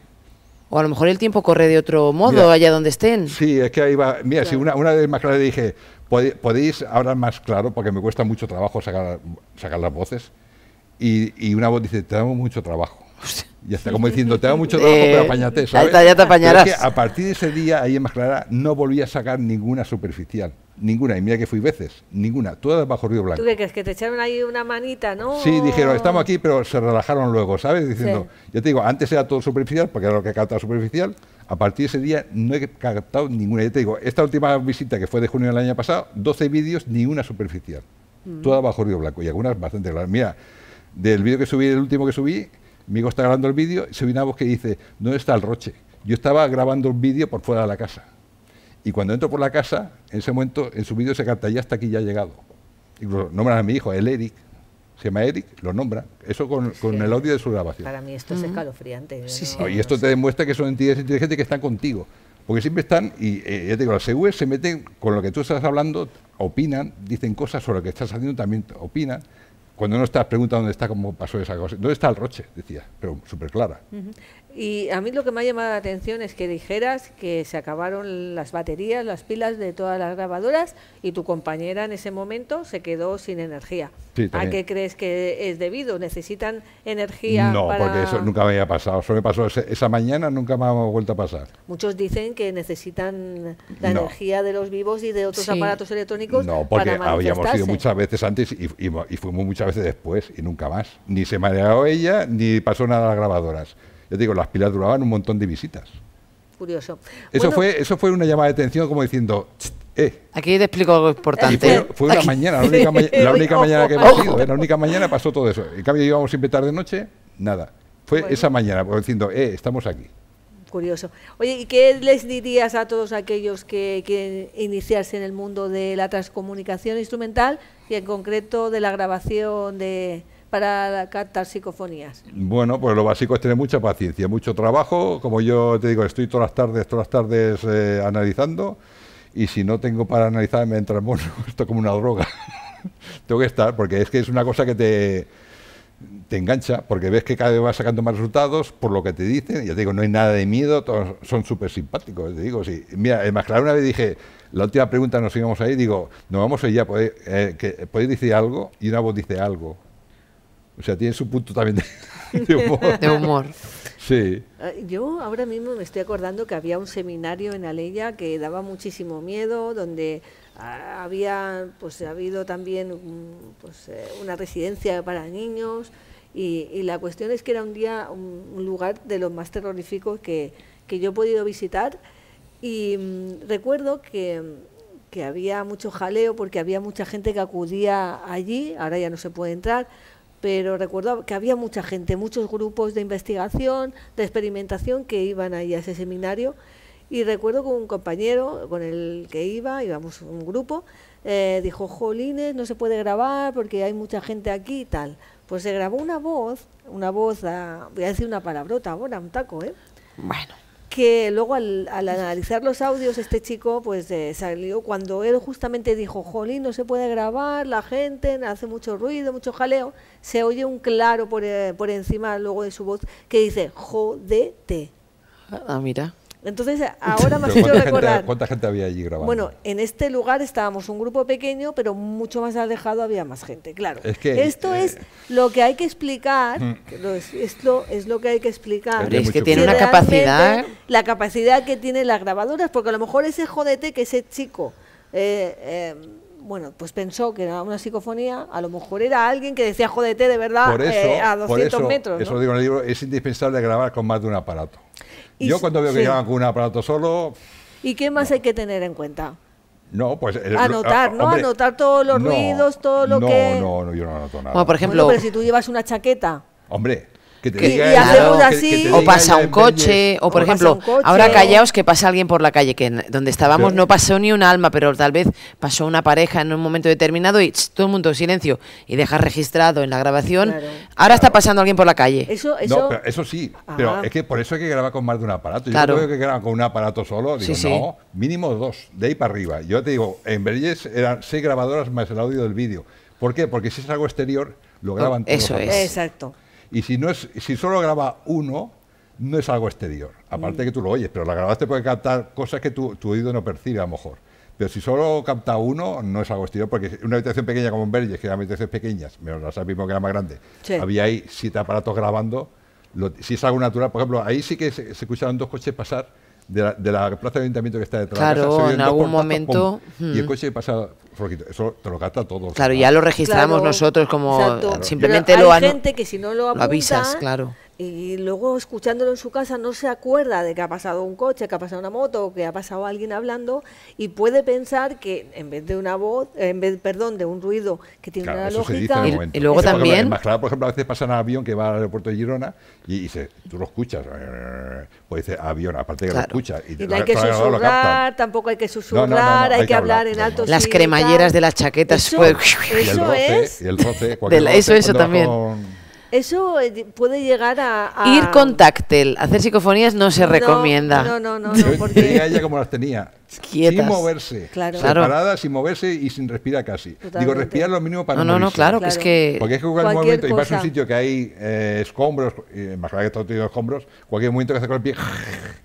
O a lo mejor el tiempo corre de otro modo, allá donde estén. Sí, es que ahí va. Mira, claro. Si una vez más clara le dije, podéis hablar más claro, porque me cuesta mucho trabajo sacar las voces. Y una voz dice, te damos mucho trabajo. Y está como diciendo, te hago mucho trabajo, pero apáñate, ¿sabes? Ya te apañarás. Pero es que a partir de ese día, ahí en Más Clara, no volví a sacar ninguna superficial. Ninguna. Y mira que fui veces. Ninguna. Todas bajo ruido blanco. ¿Tú qué crees? Que te echaron ahí una manita, ¿no? Sí, dijeron, estamos aquí, pero se relajaron luego, ¿sabes? Diciendo, yo te digo, antes era todo superficial, porque era lo que he captado superficial. A partir de ese día no he captado ninguna. Yo te digo, esta última visita que fue de junio del año pasado, 12 vídeos, ni una superficial. Todas bajo ruido blanco. Y algunas bastante claras. Mira, del vídeo que subí, el último que subí, mi hijo está grabando el vídeo y se ve una voz que dice, ¿dónde está el Roche? Yo estaba grabando un vídeo por fuera de la casa. Y cuando entro por la casa, en ese momento, en su vídeo se canta, ya hasta aquí, ya ha llegado. Y nombran a mi hijo, el Eric, se llama Eric, lo nombra. Eso con el audio de su grabación. Para mí esto es escalofriante. Y esto te demuestra que son entidades inteligentes que están contigo. Porque siempre están, y ya te digo, las CVs se meten con lo que tú estás hablando, opinan, dicen cosas sobre lo que estás haciendo, también opinan. Cuando no estás preguntando dónde está, cómo pasó esa cosa. ¿Dónde está el Roche? Decía, pero súper clara. Y a mí lo que me ha llamado la atención es que dijeras que se acabaron las baterías, las pilas de todas las grabadoras y tu compañera en ese momento se quedó sin energía. Sí, ¿A qué crees que es debido? ¿Necesitan energía? No, porque eso nunca me había pasado. Eso me pasó esa mañana, nunca me ha vuelto a pasar. Muchos dicen que necesitan la energía de los vivos y de otros aparatos electrónicos. No, porque habíamos ido muchas veces antes y fuimos muchas veces después y nunca más. Ni se mareó ella, ni pasó nada a las grabadoras. Yo digo, las pilas duraban un montón de visitas. Curioso. Eso fue una llamada de atención como diciendo, Aquí te explico algo importante. Fue una mañana, la única mañana que hemos ido. La única mañana pasó todo eso. En cambio, íbamos siempre tarde de noche, nada. Fue esa mañana, diciendo, estamos aquí. Curioso. Oye, ¿y qué les dirías a todos aquellos que quieren iniciarse en el mundo de la transcomunicación instrumental y en concreto de la grabación para captar psicofonías? Bueno, pues lo básico es tener mucha paciencia, mucho trabajo. Como yo te digo, estoy todas las tardes analizando, y si no tengo para analizar me entra el mono. Esto es como una droga. Tengo que estar, porque es que es una cosa que te engancha, porque ves que cada vez vas sacando más resultados por lo que te dicen. Ya te digo, no hay nada de miedo, todos son súper simpáticos. Te digo, sí. Mira, más claro, una vez dije, la última pregunta nos íbamos ahí, digo, nos vamos allá, podéis decir algo, y una voz dice algo. O sea, tiene su punto también de humor. De humor. Sí. Yo ahora mismo me estoy acordando que había un seminario en Alella que daba muchísimo miedo, donde ha habido también una residencia para niños, y la cuestión es que era un lugar de los más terroríficos que yo he podido visitar, y recuerdo que había mucho jaleo porque había mucha gente que acudía allí. Ahora ya no se puede entrar, pero recuerdo que había mucha gente, muchos grupos de investigación, de experimentación que iban ahí a ese seminario. Y recuerdo que un compañero con el que íbamos un grupo, dijo, jolines, no se puede grabar porque hay mucha gente aquí y tal. Pues se grabó una voz, voy a decir una palabrota ahora, un taco, Bueno. Que luego al analizar los audios, este chico pues salió cuando él justamente dijo, jolín, no se puede grabar, la gente hace mucho ruido, mucho jaleo, se oye un claro por encima luego de su voz que dice, jodete. Ah, mira. Entonces, ahora me has hecho recordar. ¿Cuánta gente había allí grabando? Bueno, en este lugar estábamos un grupo pequeño, pero mucho más alejado había más gente, claro. Es que, esto es lo que hay que explicar, es lo que hay que explicar. Pero es que tiene una capacidad. La capacidad que tienen las grabadoras, porque a lo mejor ese jodete que ese chico pues pensó que era una psicofonía, a lo mejor era alguien que decía jodete de verdad a 200 metros. ¿no? Eso lo digo en el libro, es indispensable grabar con más de un aparato. Yo cuando veo que graban con un aparato solo... ¿Y qué más hay que tener en cuenta? No, pues... Anotar, ¿no? Hombre, anotar todos los ruidos, todo lo que... No, yo no anoto nada. Bueno, por ejemplo... pero si tú llevas una chaqueta... Hombre... y hacemos así, o pasa un coche, o por ejemplo, ahora callaos que pasa alguien por la calle, que donde estábamos no pasó ni un alma, pero tal vez pasó una pareja en un momento determinado y todo el mundo silencio y deja registrado en la grabación, ahora está pasando alguien por la calle. No, pero eso sí, pero es que por eso hay que grabar con más de un aparato. Yo no veo que graban con un aparato solo, digo, no, mínimo 2, de ahí para arriba. Yo te digo, en Vergés eran 6 grabadoras más el audio del vídeo. ¿Por qué? Porque si es algo exterior, lo graban todos. Eso es. Exacto. Y si solo graba uno, no es algo exterior. Aparte que tú lo oyes, pero la grabadora te puede captar cosas que tu oído no percibe a lo mejor. Pero si solo capta uno, no es algo exterior, porque una habitación pequeña como en Verges, que eran habitaciones pequeñas, menos la sala mismo que era más grande, había ahí 7 aparatos grabando. Si es algo natural, por ejemplo, ahí sí que se escucharon 2 coches pasar de la plaza de ayuntamiento que está detrás. Claro, en algún momento. Y el coche pasa, eso te lo capta todo. Claro, ya lo registramos nosotros como simplemente pero hay gente que si no lo apunta, avisas, claro. Y luego escuchándolo en su casa no se acuerda de que ha pasado un coche, que ha pasado una moto, o que ha pasado alguien hablando, y puede pensar que en vez de una voz, de un ruido que tiene una lógica. Y luego también. Más claro, por ejemplo, a veces pasa un avión que va al aeropuerto de Girona y tú lo escuchas, pues dice avión, aparte que lo escuchas. Y no hay que susurrar, tampoco hay que susurrar, hay que hablar en alto. Las cremalleras de las chaquetas. Eso y el roce. Eso también. Eso puede llegar a... Ir con táctil, hacer psicofonías no se recomienda. No, porque... Tenía ella como las tenía, quietas. Sin moverse, separadas, sin moverse y sin respirar casi. Totalmente. Digo, respirar lo mínimo para no morirse. Claro, que es que... Porque es que cualquier momento, y vas a un sitio que hay escombros, más claro que todo tiene escombros, cualquier momento que hace con el pie,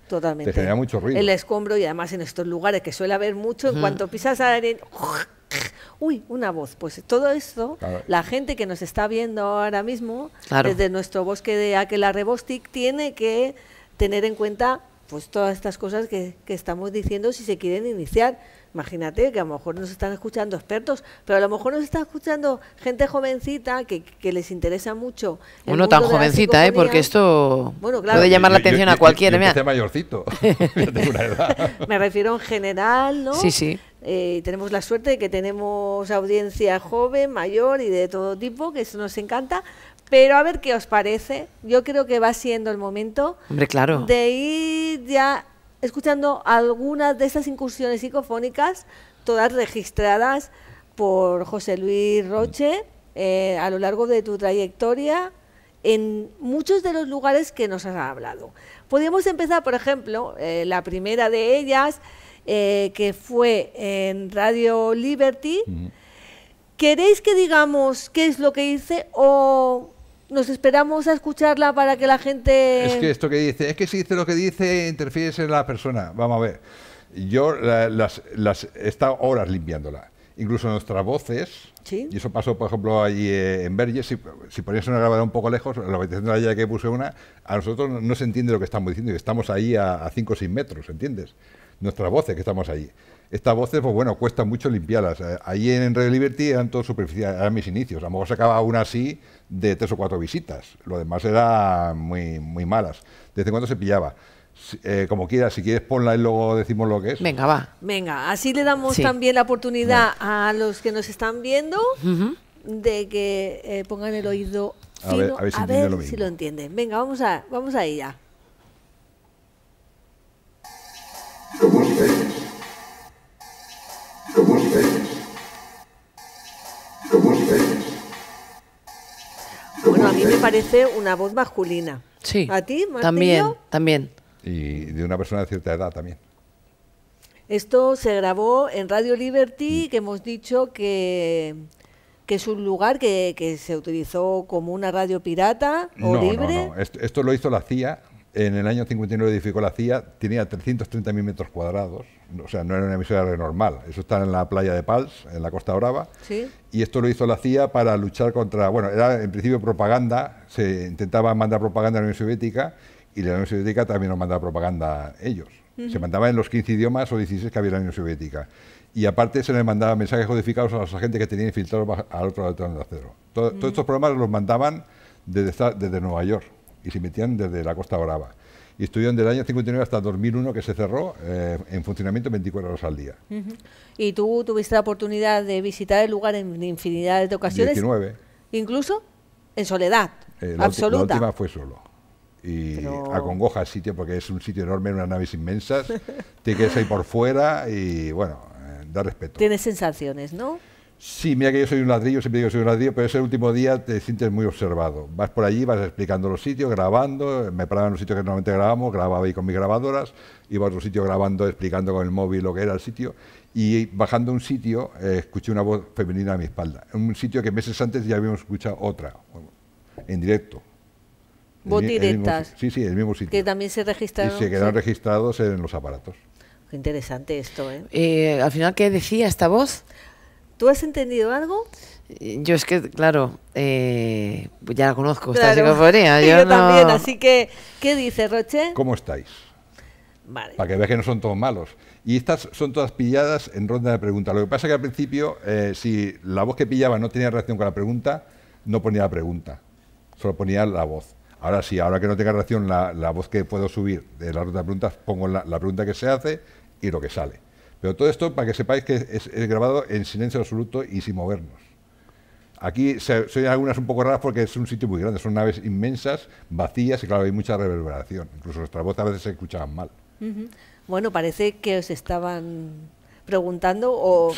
totalmente. te genera mucho ruido. El escombro, y además en estos lugares que suele haber mucho, en cuanto pisas a arena... Uy, una voz. Pues todo esto, la gente que nos está viendo ahora mismo, desde nuestro bosque de Aquelarre Bostik, tiene que tener en cuenta pues todas estas cosas que estamos diciendo si se quieren iniciar. Imagínate que a lo mejor nos están escuchando expertos, pero a lo mejor nos están escuchando gente jovencita que les interesa mucho. No tan jovencita, porque esto puede llamar la atención a cualquiera. Yo empecé mayorcito, tengo una edad. Me refiero en general, ¿no? Sí. Tenemos la suerte de que tenemos audiencia joven, mayor y de todo tipo, que eso nos encanta. Pero a ver qué os parece. Yo creo que va siendo el momento, hombre, claro, de ir ya escuchando algunas de esas incursiones psicofónicas, todas registradas por José Luis Roche a lo largo de tu trayectoria en muchos de los lugares que nos has hablado. Podríamos empezar, por ejemplo, la primera de ellas, que fue en Radio Liberty. ¿Queréis que digamos qué es lo que hice o nos esperamos a escucharla para que la gente...? Es que esto que dice, es que si dice lo que dice, interfieres en la persona. Vamos a ver, yo las he estado horas limpiándola. Incluso nuestras voces, ¿sí? Y eso pasó, por ejemplo, allí en Verges, si ponías una grabadora un poco lejos, la habitación de la que puse una, a nosotros no se entiende lo que estamos diciendo, y estamos ahí a 5 o 6 metros, ¿entiendes? Nuestras voces, que estamos allí. Estas voces, pues bueno, cuesta mucho limpiarlas. Allí en Radio Liberty eran todo superficiales, eran mis inicios. A lo mejor sacaba una así de 3 o 4 visitas. Lo demás era muy malas. De vez en cuando se pillaba. Como quieras, si quieres ponla y luego decimos lo que es. Venga, va. Venga, así le damos también la oportunidad a los que nos están viendo de que pongan el oído fino, a ver si lo entienden. Venga, vamos a ella. Bueno, a mí me parece una voz masculina. Sí. ¿A ti, Martillo? También. Y de una persona de cierta edad también. Esto se grabó en Radio Liberty, que hemos dicho que es un lugar que se utilizó como una radio pirata o libre. No. Esto lo hizo la CIA. En el año 59 edificó la CIA, tenía 330.000 metros cuadrados, o sea, no era una emisora normal. Eso está en la playa de Pals, en la Costa Brava. ¿Sí? Y esto lo hizo la CIA para luchar contra, bueno, era en principio propaganda, se intentaba mandar propaganda a la Unión Soviética, y la Unión Soviética también nos mandaba propaganda ellos. Se mandaba en los 15 idiomas o 16 que había en la Unión Soviética. Y aparte se les mandaba mensajes codificados a los agentes que tenían infiltrados al otro lado del telón de acero. Todos estos programas los mandaban desde Nueva York y se metían desde la Costa Brava. Y estuvieron del año 59 hasta 2001, que se cerró, en funcionamiento 24 horas al día. ¿Y tú tuviste la oportunidad de visitar el lugar en infinidad de ocasiones? 19. ¿Incluso? En soledad, absoluta. La última fue solo. Y acongoja el sitio porque es un sitio enorme, unas naves inmensas, te quedas ahí por fuera y, bueno, da respeto. Tienes sensaciones, ¿no? Sí, mira que yo soy un ladrillo, siempre digo que soy un ladrillo, pero ese último día te sientes muy observado. Vas por allí, vas explicando los sitios, grabando, me paraba en los sitios que normalmente grabamos, grababa ahí con mis grabadoras, iba a otro sitio grabando, explicando con el móvil lo que era el sitio, y bajando un sitio escuché una voz femenina a mi espalda. En un sitio que meses antes ya habíamos escuchado otra, en directo. Voz directas. Sí, el mismo sitio. Que también se registraron. Y se quedaron registrados en los aparatos. Qué interesante esto, ¿eh? Al final, ¿qué decía esta voz? ¿Tú has entendido algo? Yo es que, claro, ya la conozco, claro. Esta psicofonía. Yo también, así que, ¿qué dice, Roche? ¿Cómo estáis? Vale. Para que veas que no son todos malos. Y estas son todas pilladas en ronda de preguntas. Lo que pasa es que al principio, si la voz que pillaba no tenía reacción con la pregunta, no ponía la pregunta, solo ponía la voz. Ahora sí, ahora que no tenga reacción la voz que puedo subir de la ronda de preguntas, pongo la pregunta que se hace y lo que sale. Pero todo esto para que sepáis que es grabado en silencio absoluto y sin movernos. Aquí se oyen algunas un poco raras porque es un sitio muy grande, son naves inmensas, vacías y claro, hay mucha reverberación. Incluso nuestras voces a veces se escuchaban mal. Bueno, parece que os estaban preguntando o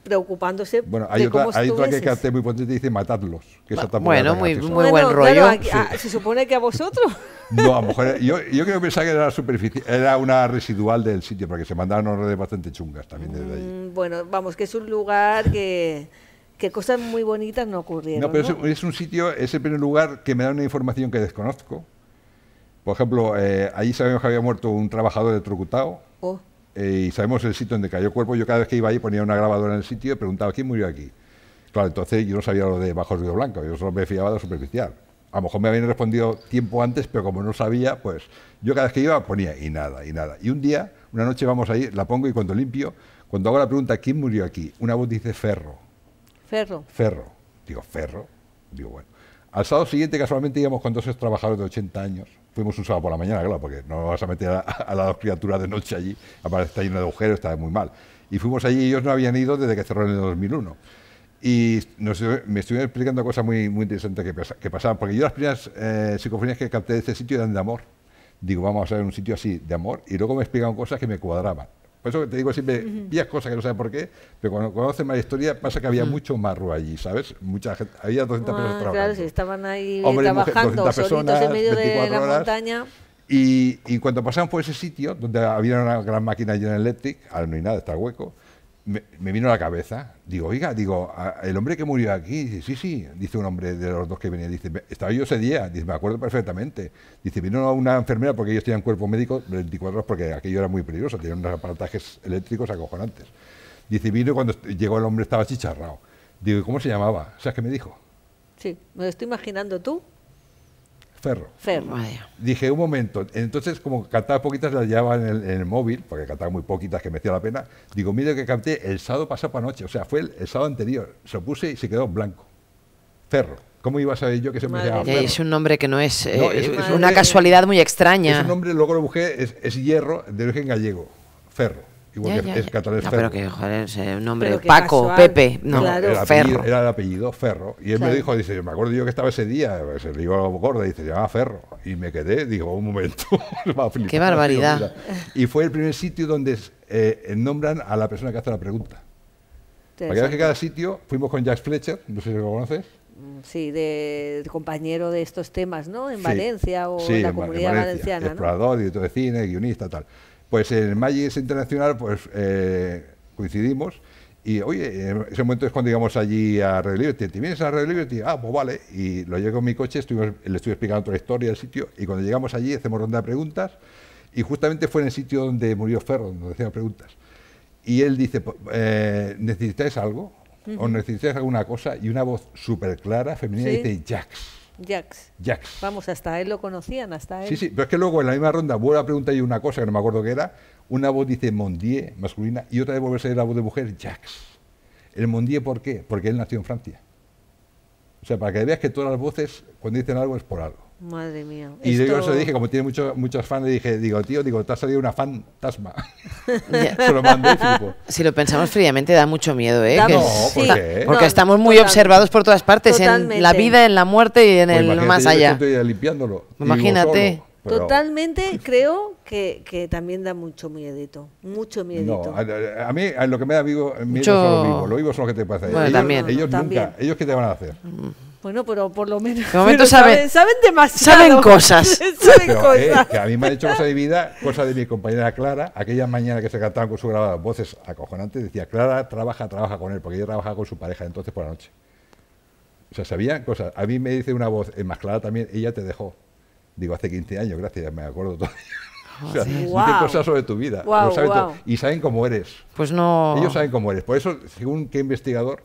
preocupándose de cómo hay otra que es muy potente y dice matadlos. Que bueno, muy buen rollo. Claro, se supone que a vosotros. No, a lo mejor yo creo que pensaba que era era una residual del sitio, porque se mandaban redes bastante chungas también desde allí. Bueno, vamos, que es un lugar que cosas muy bonitas no ocurrieron. No, pero es un sitio, es el primer lugar que me da una información que desconozco. Por ejemplo, allí sabemos que había muerto un trabajador electrocutado. Y sabemos el sitio donde cayó el cuerpo. Yo cada vez que iba ahí ponía una grabadora en el sitio y preguntaba quién murió aquí. Claro, entonces yo no sabía lo de Bajo Río Blanco, yo solo me fiaba de lo superficial. A lo mejor me habían respondido tiempo antes, pero como no sabía, pues yo cada vez que iba ponía y nada. Y un día, una noche vamos ahí, la pongo y cuando limpio, cuando hago la pregunta ¿quién murió aquí? Una voz dice Ferro. Ferro. Digo, Ferro. Digo, bueno. Al sábado siguiente, casualmente, íbamos con 2 trabajadores de 80 años. Fuimos un sábado por la mañana, claro, porque no vas a meter a las 2 criaturas de noche allí. Aparte está lleno de agujeros, está muy mal. Y fuimos allí y ellos no habían ido desde que cerró en el 2001. Y me estuvieron explicando cosas muy, muy interesantes que pasaban, porque yo las primeras psicofonías que capté de este sitio eran de amor. Digo, vamos a hacer un sitio así, de amor, y luego me explicaban cosas que me cuadraban. Por eso te digo siempre, pillas cosas que no sabes por qué, pero cuando conoces más la historia pasa que había mucho marro allí, ¿sabes? Mucha gente, había 200 personas trabajando. Claro, si estaban ahí Hombre, trabajando mujer, solitos en medio de la horas, montaña. Y cuando pasamos por ese sitio, donde había una gran máquina General Electric, ahora no hay nada, está el hueco, me vino a la cabeza. Digo, oiga, el hombre que murió aquí, dice, sí, dice un hombre de los dos que venía, dice, estaba yo ese día, dice, me acuerdo perfectamente. Dice, vino una enfermera porque ellos tenían cuerpo médico 24 horas porque aquello era muy peligroso, tenían unos aparatajes eléctricos acojonantes. Dice, vino y cuando llegó el hombre estaba chicharrado. Digo, ¿y cómo se llamaba? ¿Sabes qué me dijo? Sí, me lo estoy imaginando tú. Ferro. Vaya. Dije, un momento, entonces como cantaba poquitas las llevaba en el móvil, porque cantaba muy poquitas que me hacía la pena, digo, mire que canté el sábado pasado por anoche, o sea, fue el sábado anterior, se lo puse y se quedó blanco. Ferro. ¿Cómo iba a saber yo que se me llamaba Ferro? Es un nombre que no es, es una nombre, casualidad muy extraña. Es un nombre, luego lo busqué, es hierro, de origen gallego, Ferro. Igual que es catalán, no, Ferro. pero que, joder, ese nombre, Pero Paco, casual. Pepe, no, Claro. Ferro. Era el apellido, Ferro. Y él me dijo, dice, me acuerdo yo que estaba ese día, se le iba gorda, dice, se llamaba Ferro. Y me quedé, digo, un momento. Qué barbaridad. Y fue el primer sitio donde nombran a la persona que hace la pregunta. Para que veas que cada sitio, fuimos con Jack Fletcher, no sé si lo conoces. Sí, de compañero de estos temas, ¿no? En Valencia o en la Comunidad Valenciana, explorador, director de cine, guionista, tal. Pues en el Magis Internacional pues coincidimos y, oye, en ese momento es cuando íbamos allí a Radio Liberty. ¿Te vienes a Radio Liberty? Ah, pues vale. Y lo llevo en mi coche, le estuve explicando toda la historia del sitio y cuando llegamos allí hacemos ronda de preguntas y justamente fue en el sitio donde murió Ferro, donde hacían preguntas. Y él dice, ¿necesitáis algo? ¿O necesitáis alguna cosa? Y una voz súper clara, femenina, dice, Jax. Vamos, hasta él lo conocían, hasta él. Sí, pero es que luego en la misma ronda vuelvo a preguntar yo una cosa que no me acuerdo qué era. Una voz dice Mondier, masculina, y otra vez vuelve a ser la voz de mujer, Jax. El Mondier, ¿por qué? Porque él nació en Francia. O sea, para que veas que todas las voces, cuando dicen algo, es por algo. Madre mía. Y yo se lo dije, como tiene muchos fans, le dije, tío, te ha salido una fantasma. Se lo mandé, flipo. Si lo pensamos fríamente, da mucho miedo, ¿eh? No, ¿por qué? Porque estamos muy observados por todas partes, en la vida, en la muerte y en el más allá. Estoy limpiándolo. Imagínate. Pero totalmente, creo que también da mucho miedito. Mucho miedito. No, a mí lo que me da miedo son los vivos. Los vivos son los que te pasa. Bueno, ellos también. nunca. ¿Ellos qué te van a hacer? Bueno, pero por lo menos. De momento saben demasiado. Saben cosas. Saben cosas. Que a mí me han hecho cosas de vida, cosas de mi compañera Clara. Aquella mañana que se cantaban con sus grabadas voces acojonantes, decía, Clara trabaja con él, porque ella trabajaba con su pareja entonces por la noche. O sea, sabían cosas. A mí me dice una voz, más Clara también, ella te dejó. Digo, hace 15 años, gracias, me acuerdo todavía. O sea, dicen cosas sobre tu vida. Lo saben todo. Y saben cómo eres. Pues no. Ellos saben cómo eres. Por eso, según qué investigador,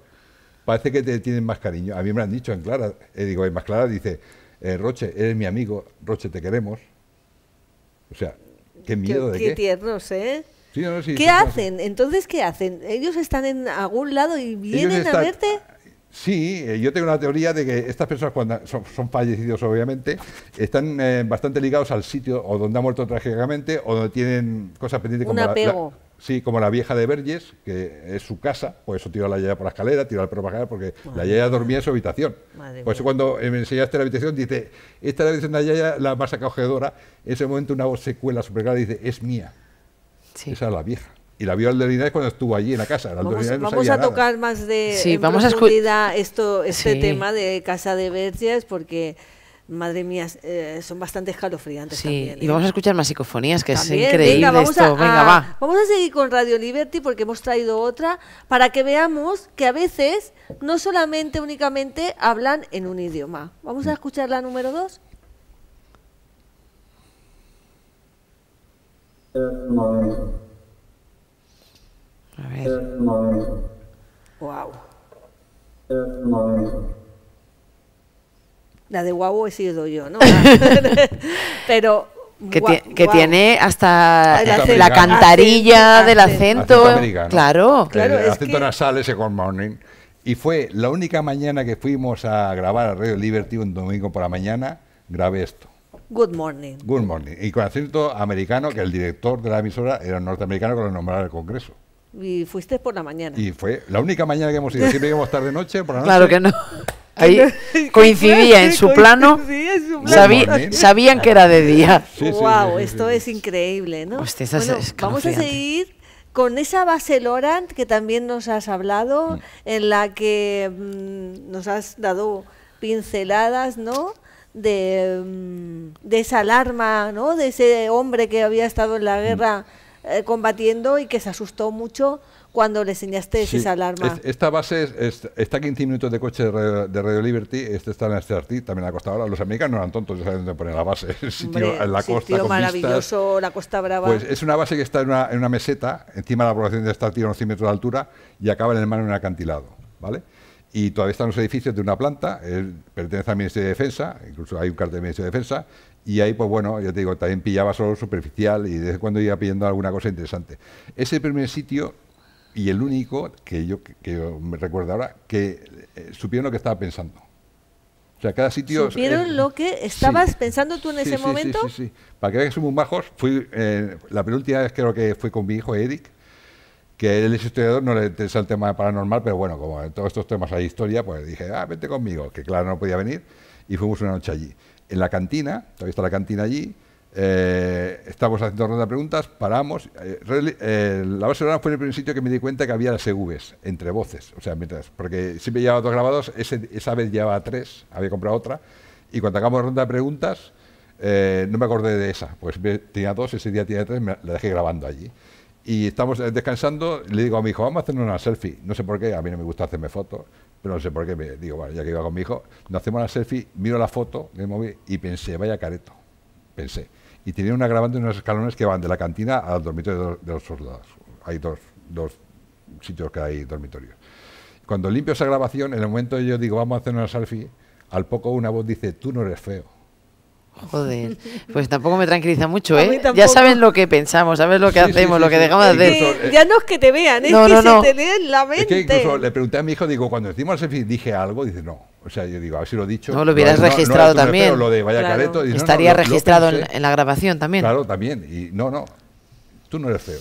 parece que te tienen más cariño. A mí me lo han dicho en Clara. Digo, más Clara dice, Roche, eres mi amigo, Roche, te queremos. O sea, qué miedo de qué. Qué tiernos, ¿eh? Sí, no, sí, ¿Qué hacen? Entonces, ¿qué hacen? ¿Ellos están en algún lado y vienen a verte? Sí, yo tengo una teoría de que estas personas, cuando son fallecidos obviamente, están bastante ligados al sitio o donde ha muerto trágicamente o donde tienen cosas pendientes como apego. como la vieja de Verges, que es su casa, por eso tiró a la yaya por la escalera, tiró al perro por la escalera, porque la yaya dormía en su habitación. Por eso cuando me enseñaste la habitación, dice, esta es la habitación de la yaya, la más acogedora. En ese momento una voz se cuela súper clara y dice, es mía. Sí. Esa es la vieja. Y la vio al de Linares cuando estuvo allí en la casa. Vamos a tocar más de profundidad este tema de Casa de Verges, porque, madre mía, son bastante escalofriantes también. Y vamos a escuchar más psicofonías, que también, es increíble esto. Va. Vamos a seguir con Radio Liberty porque hemos traído otra para que veamos que a veces no solamente, únicamente hablan en un idioma. Vamos a escuchar la número 2. A ver. Wow. La de guau he sido yo, ¿no? Pero que tiene hasta la cantarilla del acento. Claro. El acento nasal ese good morning. Y fue la única mañana que fuimos a grabar a Radio Liberty un domingo por la mañana, grabé esto. Good morning. Good morning. Y con acento americano, que el director de la emisora era un norteamericano que lo nombraba al Congreso. Y fuiste por la mañana. Y fue la única mañana que hemos ido. Siempre íbamos tarde-noche, por la noche. Claro que no. Ahí coincidía en su plano. Sabían que era de día. Wow, esto es increíble, ¿no? Hostia, bueno, vamos a seguir con esa base Lorand que también nos has hablado, en la que nos has dado pinceladas, ¿no? De esa alarma, ¿no? De ese hombre que había estado en la guerra combatiendo y que se asustó mucho cuando le enseñaste esa alarma. Esta base está a 15 minutos de coche de Radio Liberty. Está en Estertí, también a la Costa Brava. Los americanos no eran tontos, ya saben dónde poner la base. El sitio en la costa, sitio maravilloso, vistas. La Costa Brava. Pues es una base que está en una meseta, encima de la población de Estertí, a unos 100 metros de altura, y acaba en el mar en un acantilado, ¿vale? Y todavía están los edificios de una planta, pertenece al Ministerio de Defensa, incluso hay un cartel del Ministerio de Defensa, y ahí, pues bueno, yo te digo, también pillaba solo superficial y de vez en cuando iba pillando alguna cosa interesante. Ese primer sitio, y el único que yo me recuerdo ahora, que supieron lo que estaba pensando. O sea, cada sitio... ¿Supieron lo que estabas pensando tú en ese momento? Sí. Para que vean que somos bajos, fui la penúltima vez creo que fui con mi hijo Eric, que él es historiador, no le interesa el tema paranormal, pero bueno, como en todos estos temas hay historia, pues dije, vente conmigo, que claro, no podía venir, y fuimos una noche allí. En la cantina, todavía está la cantina allí, estamos haciendo ronda de preguntas, paramos. La base Lorand fue el primer sitio que me di cuenta que había las EVs, entre voces, o sea, porque siempre llevaba 2 grabados, esa vez llevaba 3, había comprado otra, y cuando acabamos ronda de preguntas, no me acordé de esa, pues tenía 2, ese día tenía 3, la dejé grabando allí. Y estamos descansando, le digo a mi hijo, vamos a hacernos una selfie. No sé por qué, a mí no me gusta hacerme fotos, pero no sé por qué. Me digo, bueno, ya que iba con mi hijo, nos hacemos una selfie, miro la foto del móvil y pensé, vaya careto. Pensé. Y tenía una grabando en unos escalones que van de la cantina al dormitorio de los soldados. Hay dos sitios que hay dormitorios. Cuando limpio esa grabación, en el momento yo digo, vamos a hacer una selfie, al poco una voz dice, tú no eres feo. Joder, pues tampoco me tranquiliza mucho, ¿eh? Ya saben lo que pensamos, sabes lo que hacemos, lo que dejamos de hacer. Incluso, ya no es que te vean, es que se te lee en la mente. Es que incluso le pregunté a mi hijo, digo, cuando decimos selfie, dije algo, dice, no. O sea, yo digo, a ver si lo he dicho. No, lo hubieras registrado también. Pero lo de vaya careto. Y estaría registrado en la grabación también. Claro, también. Y no, tú no eres feo.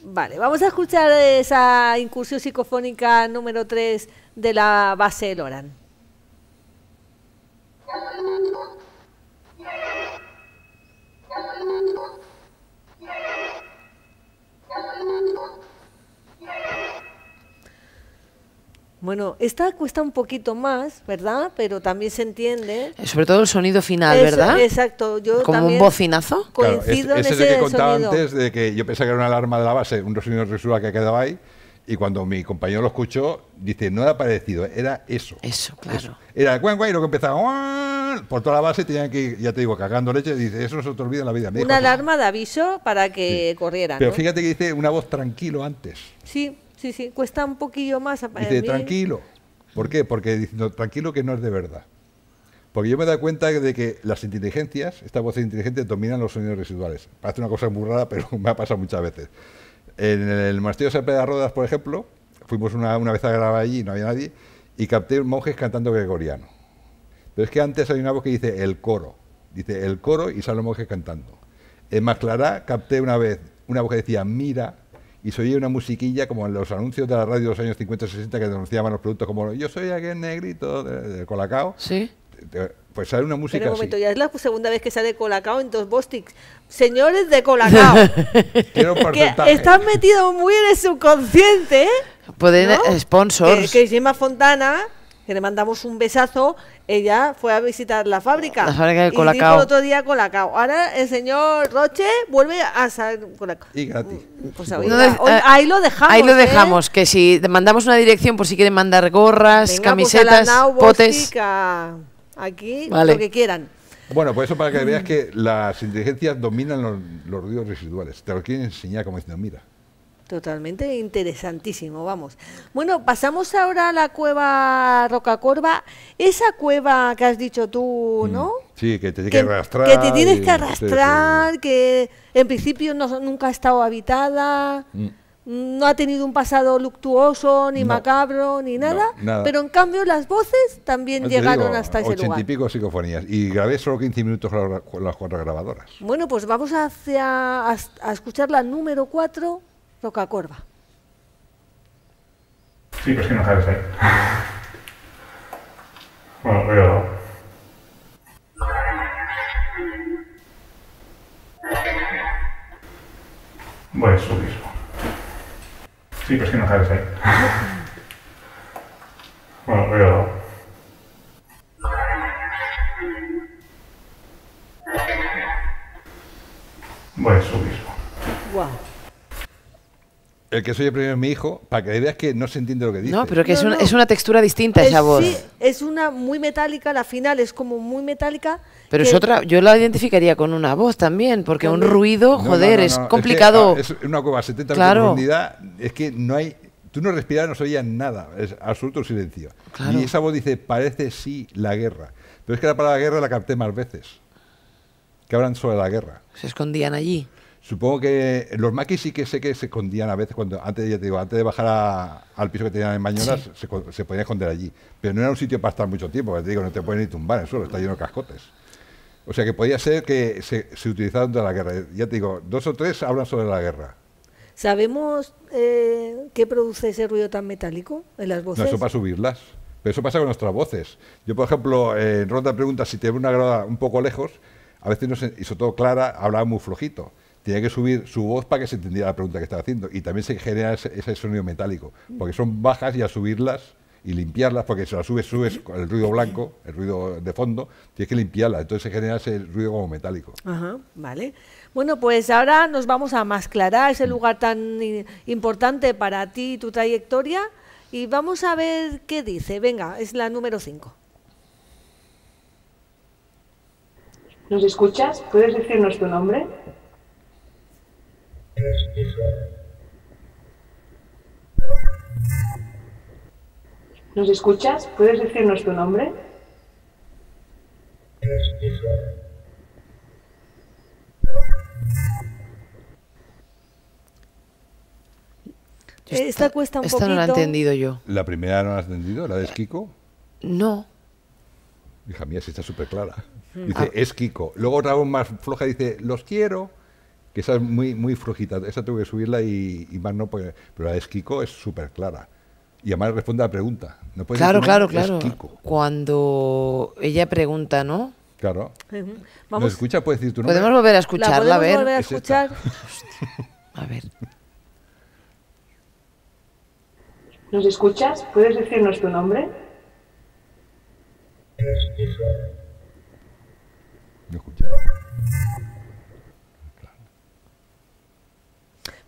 Vale, vamos a escuchar esa incursión psicofónica número 3 de la base Lorand. Bueno, esta cuesta un poquito más, ¿verdad? Pero también se entiende. Sobre todo el sonido final, ¿verdad? Exacto. Yo como un bocinazo. Coincido en ese que contaba sonido. Antes de que yo pensaba que era una alarma de la base, un sonido residual que quedaba ahí, y cuando mi compañero lo escuchó, dice, no era parecido, era eso. Eso, claro. Eso. Era el guay, lo que empezaba por toda la base, tenían que ir, ya te digo, cagando leche, dice, eso no se te olvida en la vida. Una alarma de aviso para que corrieran. Pero ¿no? fíjate que dice una voz tranquilo antes. Sí, cuesta un poquillo más. Dice, tranquilo. ¿Por qué? Porque diciendo tranquilo que no es de verdad. Porque yo me he dado cuenta de que las inteligencias, estas voces inteligentes, dominan los sonidos residuales. Parece una cosa muy rara, pero me ha pasado muchas veces. En el monasterio de San Pedro de Rodas, por ejemplo, fuimos una vez a grabar allí, no había nadie, y capté monjes cantando gregoriano. Pero es que antes hay una voz que dice el coro. Dice el coro y salen los monjes cantando. En Masclará capté una vez una voz que decía mira, y se oía una musiquilla como en los anuncios de la radio de los años 50 y 60 que denunciaban los productos como yo soy aquel negrito de Colacao. Sí. Pues sale una música. Pero un momento, ya es la segunda vez que sale Colacao en dos Bostics. Señores de Colacao, Quiero un que están metidos muy en el subconsciente, pueden, ¿no? Sponsors. Que Gemma Fontana, que le mandamos un besazo, ella fue a visitar la fábrica de Colacao. Y dijo el otro día Colacao. Ahora el señor Roche vuelve a salir Colacao. Y gratis. Pues ahí lo dejamos. Ahí lo dejamos, que si mandamos una dirección por si quieren mandar gorras, venga, camisetas, pues potes. Aquí, vale. Lo que quieran. Bueno, pues eso para que veas que las inteligencias dominan los ruidos residuales. Te lo quieren enseñar como diciendo, mira. Totalmente interesantísimo, vamos. Bueno, pasamos ahora a la cueva Rocacorba. Esa cueva que has dicho tú, ¿no? Sí, que te tienes que arrastrar. Que te tienes que arrastrar, que en principio nunca ha estado habitada. No ha tenido un pasado luctuoso, ni macabro, ni nada, pero en cambio las voces también llegaron hasta ese lugar. 80 y pico psicofonías, y grabé solo 15 minutos con las 4 grabadoras. Bueno, pues vamos a escuchar la número 4, Rocacorba. Sí, pero es que no cabes ahí. Bueno, voy a dar. Voy a subir. Sí, pero es que no cabes ahí. Bueno, voy a dar. Voy a subir. Wow. El que soy el primero es mi hijo, para que veas que no se entiende lo que dice. No, pero que es una textura distinta esa voz. Sí, es una muy metálica, la final es como muy metálica. Pero es otra, yo la identificaría con una voz también, porque un ruido, joder, es complicado. Es una cueva a 70 Claro. metros de profundidad, es que no hay... Tú no respiras, no se oía nada, es absoluto silencio. Claro. Y esa voz dice, parece sí la guerra. Pero es que la palabra guerra la capté más veces. Que hablan sobre la guerra. Se escondían allí. Supongo que los maquis sí que sé que se escondían a veces cuando antes, ya te digo, antes de bajar al piso que tenían en Bañolas, se podían esconder allí. Pero no era un sitio para estar mucho tiempo, te digo, no te pueden ni tumbar en el suelo, está lleno de cascotes. O sea que podía ser que se utilizara durante la guerra. Ya te digo, 2 o 3 hablan sobre la guerra. ¿Sabemos qué produce ese ruido tan metálico en las voces? No, eso para subirlas. Pero eso pasa con nuestras voces. Yo, por ejemplo, en Ronda Preguntas, si te ve una grabada un poco lejos, a veces, y sobre todo Clara, hablaba muy flojito. Tenía que subir su voz para que se entendiera la pregunta que estaba haciendo. Y también se genera ese sonido metálico. Porque son bajas y al subirlas y limpiarlas, porque si las subes con el ruido blanco, el ruido de fondo, tienes que limpiarlas. Entonces se genera ese ruido como metálico. Ajá, vale. Bueno, pues ahora nos vamos a Masclará, ese lugar tan importante para ti y tu trayectoria. Y vamos a ver qué dice. Venga, es la número 5. ¿Nos escuchas? ¿Puedes decirnos tu nombre? ¿Nos escuchas? ¿Puedes decirnos tu nombre? Esta cuesta un Esta poquito. no la he entendido yo. ¿La primera no la has entendido? ¿La de Kiko? No. Hija mía, si está súper clara. Dice, es Kiko. Luego otra voz más floja dice, los quiero. Que esa es muy, muy flojita. Esa tengo que subirla y más no, pero la de Kiko es súper clara. Y además responde a la pregunta. No puedes Claro, decir, claro, no, claro. es Kiko. Cuando ella pregunta, ¿no? Claro. Vamos. ¿Nos escucha? ¿Puedes decir tu nombre? ¿Podemos volver a ¿La escucharla? A podemos ver. volver a Es esta. escuchar? A ver. ¿Nos escuchas? ¿Puedes decirnos tu nombre? No escucha.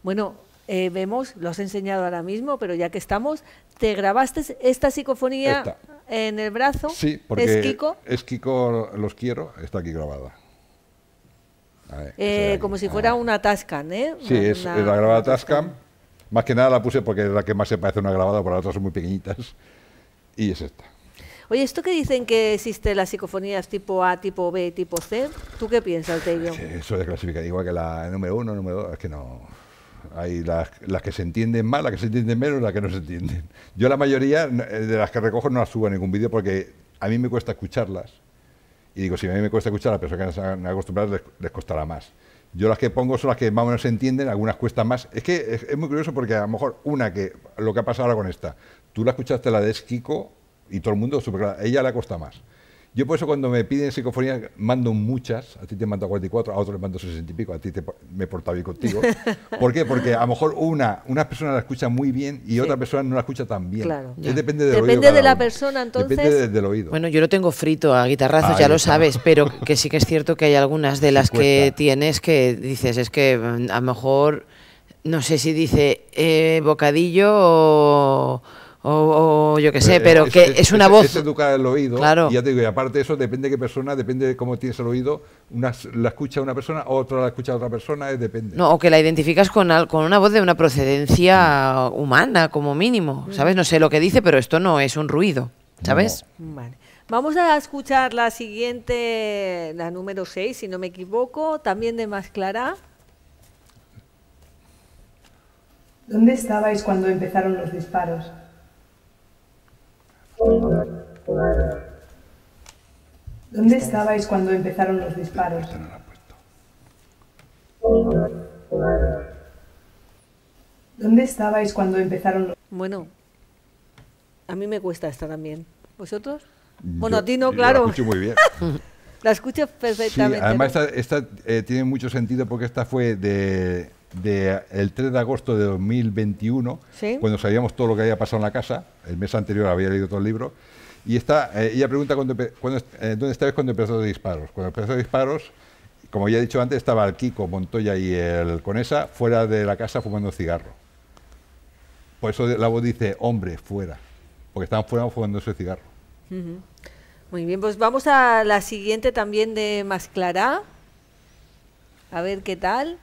Bueno, vemos, lo has enseñado ahora mismo, pero ya que estamos, ¿te grabaste esta psicofonía Esta. en el brazo? Sí, porque ¿Es Kiko? Es Kiko, los quiero, está aquí grabada. A ver, esa de aquí. Como si fuera una Tascam, ¿eh? Sí, es la grabada Tascam. Más que nada la puse porque es la que más se parece a una grabada, porque las otras son muy pequeñitas. Y es esta. Oye, esto que dicen que existe las psicofonías tipo A, tipo B, tipo C, ¿tú qué piensas de ello? Sí, eso de clasificar igual que la número 1, número 2, es que no... Hay las que se entienden más, las que se entienden menos, las que no se entienden. Yo la mayoría de las que recojo no las subo a ningún vídeo porque a mí me cuesta escucharlas. Y digo, si a mí me cuesta escuchar a las personas que no se han acostumbrado, les costará más. Yo las que pongo son las que más o menos se entienden, algunas cuestan más. Es que es muy curioso porque a lo mejor una que, lo que ha pasado ahora con esta, tú la escuchaste la de Kiko y todo el mundo, a ella le cuesta más. Yo por eso cuando me piden psicofonía mando muchas, a ti te mando 44, a otros le mando 60 y pico, a ti me he portado bien contigo. ¿Por qué? Porque a lo mejor una persona la escucha muy bien y otra persona no la escucha tan bien. Claro. Depende del Depende oído de la uno. persona, entonces. Depende del oído. Bueno, yo lo tengo frito a guitarrazos, Ahí ya lo está. sabes, pero que sí que es cierto que hay algunas de las que cuesta. tienes que dices, es que a lo mejor, no sé si dice bocadillo o yo qué sé, pero que es una voz. Es educar el oído. Claro. Y ya te digo, y aparte de eso, depende de qué persona, depende de cómo tienes el oído. Una la escucha una persona, otra la escucha otra persona, depende. No, o que la identificas con una voz de una procedencia humana, como mínimo, ¿sabes? No sé lo que dice, pero esto no es un ruido, ¿sabes? Vale. Vamos a escuchar la siguiente, la número 6, si no me equivoco, también de Masclará. ¿Dónde estabais cuando empezaron los disparos? ¿Dónde estabais cuando empezaron los disparos? ¿Dónde estabais cuando empezaron los... Bueno, A mí me cuesta esta también. ¿Vosotros? Bueno, a ti no, claro. Yo la escucho muy bien. La escuchas perfectamente. Sí, además ¿no? esta tiene mucho sentido porque esta fue el 3 de agosto de 2021, ¿Sí? cuando sabíamos todo lo que había pasado en la casa. El mes anterior había leído todo el libro. Y ella pregunta dónde estabas cuando empezó los disparos. Cuando empezó los disparos, como ya he dicho antes, estaba el Kiko, Montoya y el Conesa fuera de la casa fumando cigarro. Por eso la voz dice, hombre, fuera. Porque estaban fuera fumando ese cigarro. Muy bien, pues vamos a la siguiente también de Más Clara. A ver qué tal.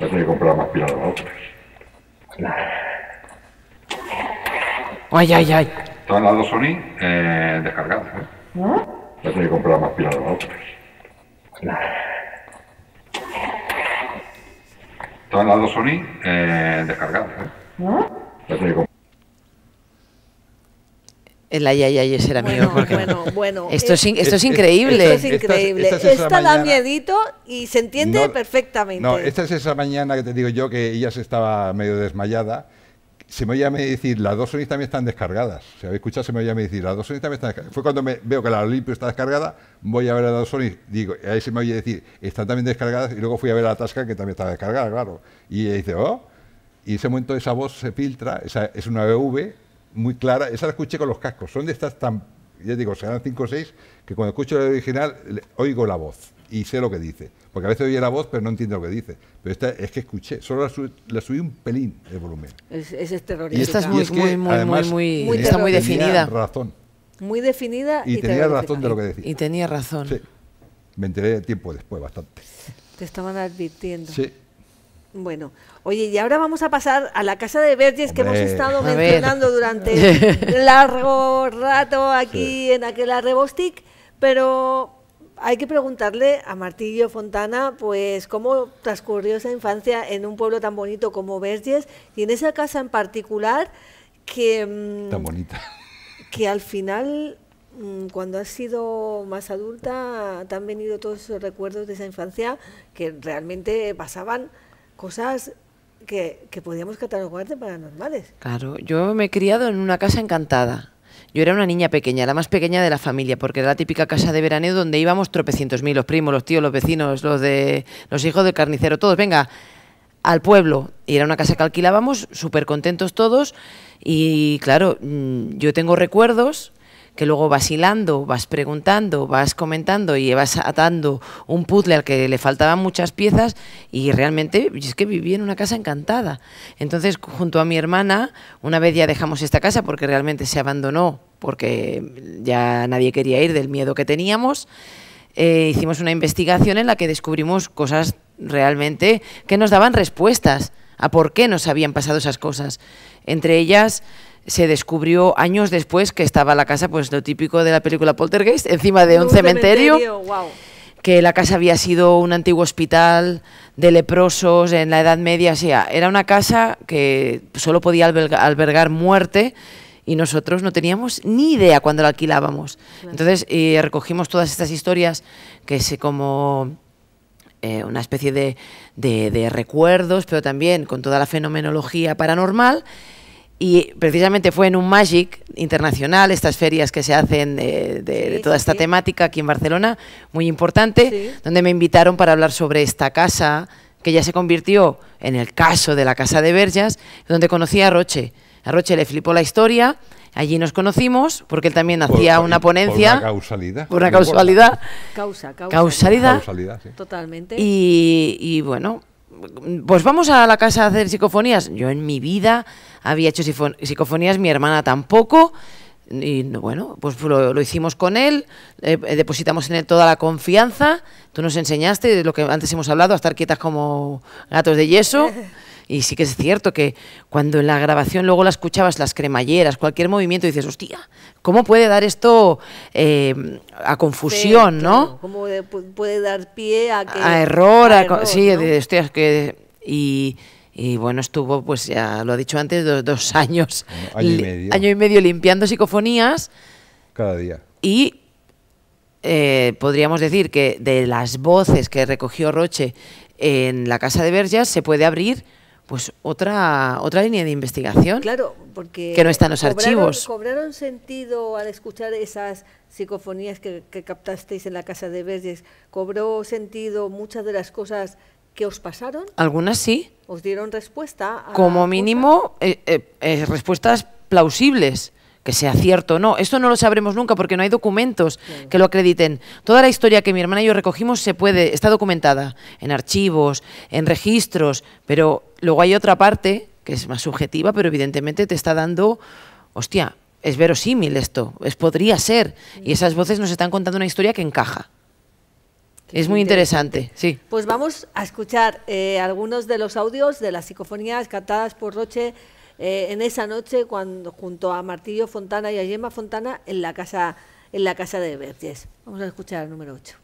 Ya tengo que comprar más pilas de la otra. Ay, ay, ay. Todas las dos Sony descargadas, ¿eh? Ya tengo que comprar más pilas de la otra. Todas las dos Sony descargadas, ¿eh? Ya tengo que comprar. El ay, ay, ay, ese era mío. Porque Bueno. Esto es increíble. Esto es increíble. Esta da miedito y se entiende perfectamente. No, esta es esa mañana que te digo yo que ella se estaba medio desmayada. Se me oía a mí decir, las dos Sony también están descargadas. Si habéis escuchado, se me oía a mí decir, las dos Sony también están descargadas. Fue cuando veo que la Olympus está descargada, voy a ver a las dos Sony, digo, y ahí se me oye decir, están también descargadas, y luego fui a ver a la Tasca, que también estaba descargada, claro. Y ella dice, oh, y en ese momento esa voz se filtra, es una BV muy clara, esa la escuché con los cascos, son de estas tan, ya digo, serán 5 o 6, que cuando escucho el original, oigo la voz y sé lo que dice. Porque a veces oye la voz, pero no entiendo lo que dice. Pero esta es que escuché, solo la subí un pelín el volumen. Es terrorífica. Y esta es muy está muy tenía definida. Razón. Muy definida y tenía razón de lo que decía. Y tenía razón. Sí. Me enteré tiempo después, bastante. Te estaban advirtiendo. Sí. Bueno, oye, y ahora vamos a pasar a la casa de Verges que hemos estado A ver. mencionando durante largo rato aquí en aquel Arrebostic, pero hay que preguntarle a Martillo Fontana, pues, cómo transcurrió esa infancia en un pueblo tan bonito como Verges y en esa casa en particular que... Tan bonita. Que al final, cuando has sido más adulta, te han venido todos esos recuerdos de esa infancia que realmente pasaban cosas que podíamos catalogar de paranormales. Claro, yo me he criado en una casa encantada. Yo era una niña pequeña, la más pequeña de la familia, porque era la típica casa de veraneo donde íbamos tropecientos mil, los primos, los tíos, los vecinos, los hijos del carnicero, todos, venga, al pueblo. Y era una casa que alquilábamos, súper contentos todos. Y claro, yo tengo recuerdos que luego vas hilando, vas preguntando, vas comentando y vas atando un puzzle al que le faltaban muchas piezas y realmente es que viví en una casa encantada. Entonces, junto a mi hermana, una vez ya dejamos esta casa porque realmente se abandonó, porque ya nadie quería ir del miedo que teníamos, hicimos una investigación en la que descubrimos cosas realmente que nos daban respuestas a por qué nos habían pasado esas cosas. Entre ellas, se descubrió años después que estaba la casa, pues lo típico de la película Poltergeist, encima de un cementerio, wow. Que la casa había sido un antiguo hospital de leprosos en la Edad Media. O sea, era una casa que solo podía albergar muerte y nosotros no teníamos ni idea cuando la alquilábamos. Claro. Entonces recogimos todas estas historias que es como... una especie de recuerdos, pero también con toda la fenomenología paranormal, y precisamente fue en un Magic internacional, estas ferias que se hacen de toda esta temática aquí en Barcelona, muy importante, donde me invitaron para hablar sobre esta casa, que ya se convirtió en el caso de la Casa de Verges, donde conocí a Roche. A Roche le flipó la historia. Allí nos conocimos, porque él también hacía una ponencia. Por una causalidad. Por una causalidad. Causalidad. Causalidad, sí. Totalmente. Y bueno, pues vamos a la casa a hacer psicofonías. Yo en mi vida había hecho psicofonías, mi hermana tampoco. Y bueno, pues lo hicimos con él, depositamos en él toda la confianza. Tú nos enseñaste lo que antes hemos hablado, a estar quietas como gatos de yeso. Y sí que es cierto que cuando en la grabación luego la escuchabas, las cremalleras, cualquier movimiento, dices, hostia, ¿cómo puede dar esto a confusión, sí, claro, no? ¿Cómo puede dar pie a error, sí, ¿no? Hostias, que... Y bueno, estuvo, pues ya lo he dicho antes, 2 años, año y medio limpiando psicofonías. Cada día. Y podríamos decir que de las voces que recogió Roche, en la Casa de Verges se puede abrir pues otra línea de investigación. Claro, porque que no está en los archivos. ¿Cobraron sentido al escuchar esas psicofonías que captasteis en la Casa de Verges? ¿Cobró sentido muchas de las cosas que os pasaron? Algunas sí. ¿Os dieron respuesta? Como mínimo, respuestas plausibles. Que sea cierto o no. Esto no lo sabremos nunca porque no hay documentos que lo acrediten. Toda la historia que mi hermana y yo recogimos está documentada en archivos, en registros, pero luego hay otra parte que es más subjetiva, pero evidentemente te está dando, hostia, es verosímil esto, podría ser. Y esas voces nos están contando una historia que encaja. Es muy interesante, sí. Pues vamos a escuchar algunos de los audios de las psicofonías captadas por Roche en esa noche cuando junto a Martillo Fontana y a Gemma Fontana en la casa de Verges. Vamos a escuchar el número 8.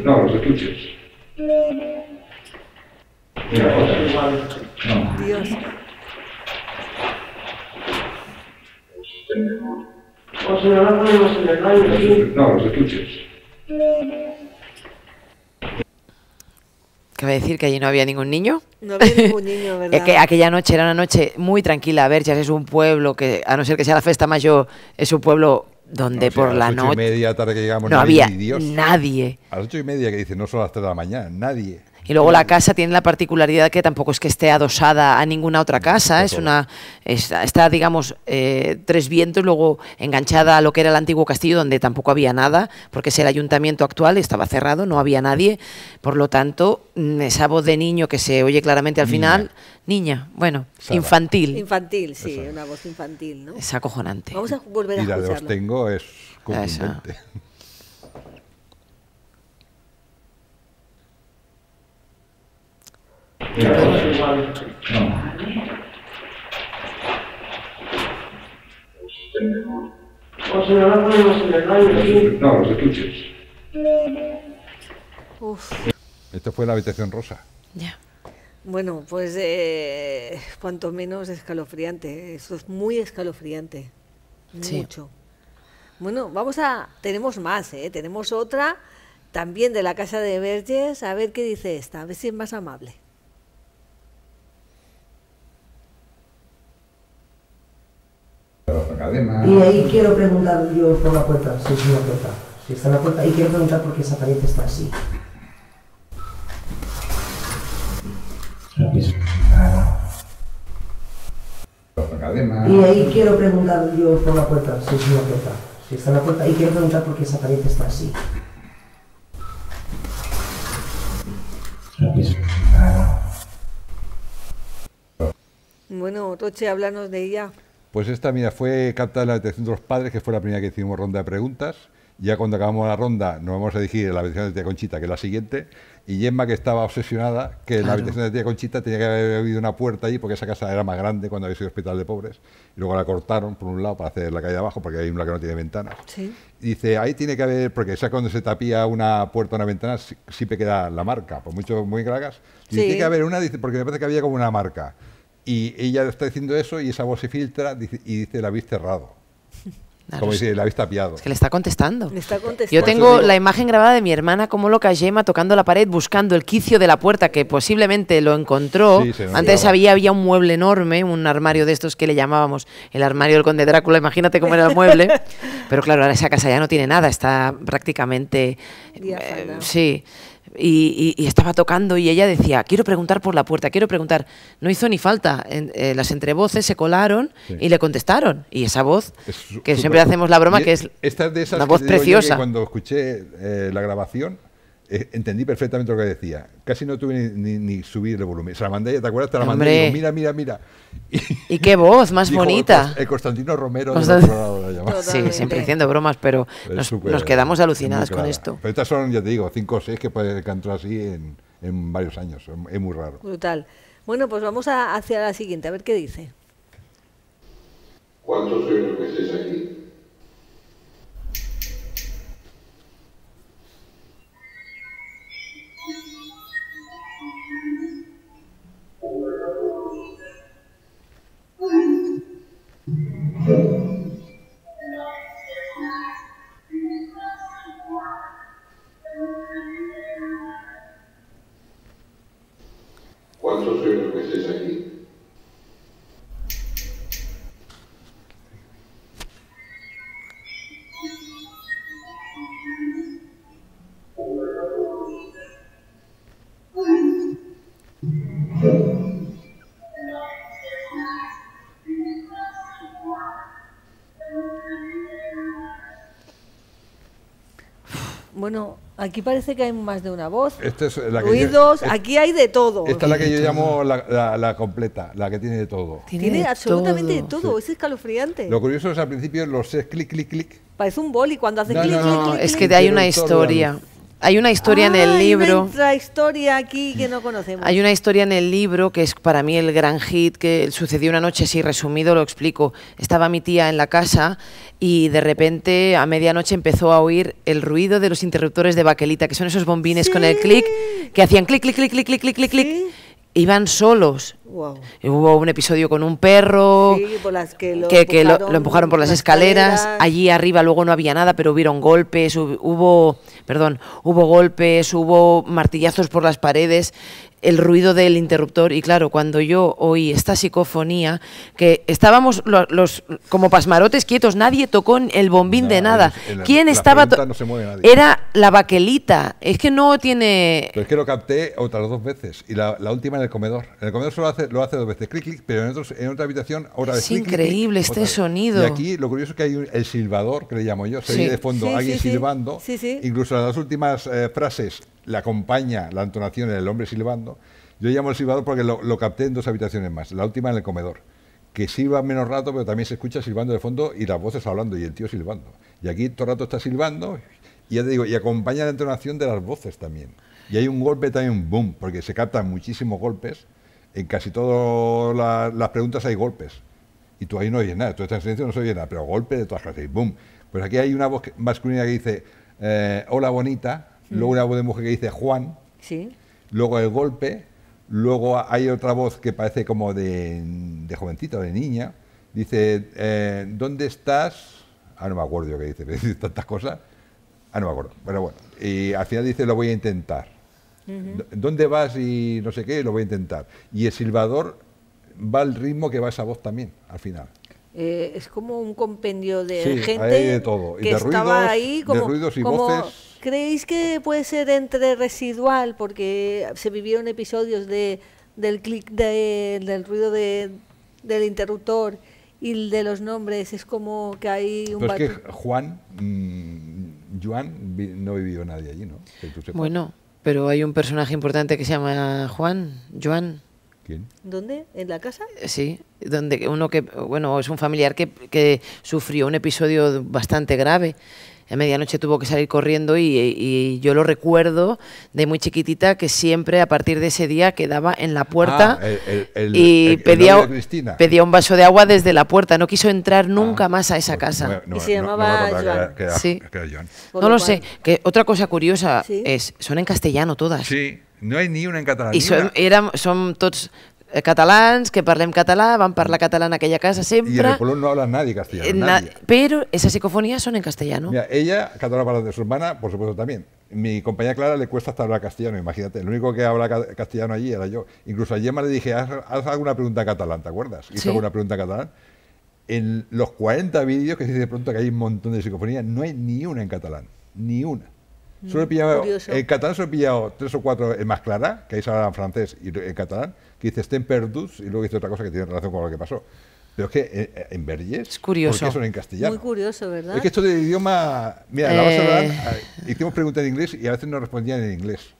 No, los escuches. Dios. No, los escuches. Cabe decir que allí no había ningún niño. No había ningún niño, ¿verdad? Que aquella noche era una noche muy tranquila. Verges es un pueblo que, a no ser que sea la festa mayor, es un pueblo donde por la noche... A las 8:30 tarde que llegamos no había nadie. A las 8:30 que dicen, no son las 3 de la mañana, nadie. Y luego la casa tiene la particularidad que tampoco es que esté adosada a ninguna otra casa, está, digamos, 3 vientos, luego enganchada a lo que era el antiguo castillo, donde tampoco había nada, porque es el ayuntamiento actual, estaba cerrado, no había nadie. Por lo tanto, esa voz de niño que se oye claramente al final, niña, bueno, Sara. Infantil. Infantil, sí, una voz infantil, ¿no? Es acojonante. Vamos a volver a escucharlo. Y la de Os tengo es contundente. No, los escuches. Esto fue la habitación rosa. Ya. Bueno, pues cuanto menos escalofriante. Eso es muy escalofriante. Mucho. Bueno, tenemos más, tenemos otra también de la Casa de Verges. A ver qué dice esta, a ver si es más amable. Y ahí quiero preguntar yo por la puerta, si es una puerta, si está en la puerta, y quiero preguntar por qué esa pared está así. Y ahí quiero preguntar yo por la puerta, si es una puerta, si está en la puerta, y quiero preguntar por qué esa pared está así. Bueno, Roche, háblanos de ella. Pues esta, mira, fue captada en la habitación de los padres, que fue la primera que hicimos ronda de preguntas. Ya cuando acabamos la ronda nos vamos a dirigir a la habitación de tía Conchita, que es la siguiente, y Gemma, que estaba obsesionada, que en la habitación de tía Conchita tenía que haber habido una puerta ahí, porque esa casa era más grande cuando había sido hospital de pobres, y luego la cortaron por un lado para hacer la calle de abajo, porque hay una que no tiene ventanas. Sí. Y dice, ahí tiene que haber, porque esa cuando se tapía una puerta o una ventana, siempre queda la marca, por mucho muy que la hagas. Y tiene que haber una, dice, porque me parece que había como una marca. Y ella está diciendo eso y esa voz se filtra y dice, la habéis cerrado. Claro, como dice, la habéis tapiado. Es que le está contestando. Le está contestando. Yo tengo la imagen grabada de mi hermana como loca Gemma tocando la pared buscando el quicio de la puerta que posiblemente lo encontró. Sí, antes había un mueble enorme, un armario de estos que le llamábamos el armario del Conde Drácula, imagínate cómo era el mueble. Pero claro, ahora esa casa ya no tiene nada, está prácticamente... sí. Y estaba tocando y ella decía, quiero preguntar por la puerta, quiero preguntar. No hizo ni falta, las entrevoces se colaron y le contestaron. Y esa voz, que siempre hacemos la broma, que es una voz preciosa. Cuando escuché la grabación, entendí perfectamente lo que decía. Casi no tuve ni subir el volumen. Se la mandé, ¿te acuerdas? Te la mandé y digo, mira. Y qué voz más dijo, bonita. El Constantino Romero del otro lado la llamaba. Sí, siempre haciendo bromas, pero nos quedamos alucinadas con esto. Pero estas son, ya te digo, 5 o 6 que puede cantar así en varios años. Es muy raro. Brutal. Bueno, pues vamos hacia la siguiente, a ver qué dice. ¿Cuántos sois los que estáis aquí? vosotros sois los que estáis aquí. Bueno, aquí parece que hay más de una voz. Esta es la ruidos, aquí hay de todo. Esta es la que yo llamo la completa, la que tiene de todo. Tiene absolutamente de todo, es escalofriante. Lo curioso es al principio los es clic, clic, clic. Parece un boli cuando hace clic, clic, no, clic. Es que hay una historia. Hay una historia en el libro. Hay otra historia aquí que no conocemos. Hay una historia en el libro que es para mí el gran hit, que sucedió una noche, así resumido lo explico. Estaba mi tía en la casa y de repente a medianoche empezó a oír el ruido de los interruptores de baquelita, que son esos bombines con el clic, que hacían clic, clic, clic, clic, clic, clic, clic, clic. Iban solos. Wow. Hubo un episodio con un perro que lo empujaron por las escaleras. Allí arriba luego no había nada, pero hubieron golpes, hubo golpes, hubo martillazos por las paredes, el ruido del interruptor. Y claro, cuando yo oí esta psicofonía, que estábamos los como pasmarotes quietos, nadie tocó el bombín de nada. ¿Quién estaba? No se mueve nadie. Era la baquelita. Es que no tiene... Pero es que lo capté otras 2 veces. Y la última en el comedor. En el comedor solo lo hace 2 veces, clic, clic, pero en otra habitación otra vez. Es increíble clic, este sonido. Y aquí lo curioso es que hay el silbador, que le llamo yo. Se oye de fondo alguien silbando. Incluso las 2 últimas frases le acompaña la entonación del hombre silbando. Yo llamo el silbador porque lo capté en 2 habitaciones más. La última en el comedor, que silba menos rato, pero también se escucha silbando de fondo y las voces hablando y el tío silbando. Y aquí todo el rato está silbando y ya te digo, y acompaña la entonación de las voces también. Y hay un golpe también, un boom, porque se captan muchísimos golpes. En casi todas las preguntas hay golpes. Y tú ahí no oyes nada, tú estás en silencio, no se oye nada, pero golpe de todas clases, boom. Pues aquí hay una voz masculina que dice, hola bonita, luego una voz de mujer que dice Juan, luego el golpe, luego hay otra voz que parece como de jovencita, de niña, dice, ¿dónde estás? No me acuerdo yo qué dice, dice tantas cosas, no me acuerdo, pero bueno, y al final dice, lo voy a intentar. ¿Dónde vas? Y no sé qué, lo voy a intentar. Y el silbador va al ritmo que va esa voz también, al final. Es como un compendio de gente de todo. Y que de estaba ruidos, ahí como, de ruidos y como voces. ¿Creéis que puede ser entre residual? Porque se vivieron episodios del clic del ruido del interruptor y el de los nombres. Es como que hay un... Pero es que Juan, no vivió nadie allí, ¿no? Bueno, pero hay un personaje importante que se llama Joan. ¿Quién? ¿Dónde? ¿En la casa? Sí, donde uno que, bueno, es un familiar que sufrió un episodio bastante grave. A medianoche tuvo que salir corriendo y yo lo recuerdo de muy chiquitita que siempre a partir de ese día quedaba en la puerta y pedía un vaso de agua desde la puerta. No quiso entrar nunca más a esa casa. Y se llamaba Joan. No lo sé. Que otra cosa curiosa es, son en castellano todas. Sí, no hay ni una en catalán. Y son todos catalans, que parlem català, van parlar català en aquella casa sempre. Y en el pueblo no habla nadie castellano, nadie. Pero esas psicofonías son en castellano. Mira, ella, catalana para de su hermana, por supuesto también. Mi compañera Clara le cuesta hasta hablar castellano, imagínate. El único que habla castellano allí era yo. Incluso a Gemma le dije, haz alguna pregunta en catalán, ¿te acuerdas? Hizo alguna pregunta en catalán. En los 40 vídeos que se dice de pronto que hay un montón de psicofonías, no hay ni una en catalán, ni una. Solo he pillado, en catalán solo he pillado 3 o 4 en más clara, que ahí se habla en francés y en catalán, que dice estem perduts y luego dice otra cosa que tiene relación con lo que pasó. Pero es que en Vergés, es curioso. ¿por qué son en castellano? Muy curioso, ¿verdad? Es que esto del idioma, mira, en la base oral hicimos preguntas en inglés y a veces nos respondían en inglés,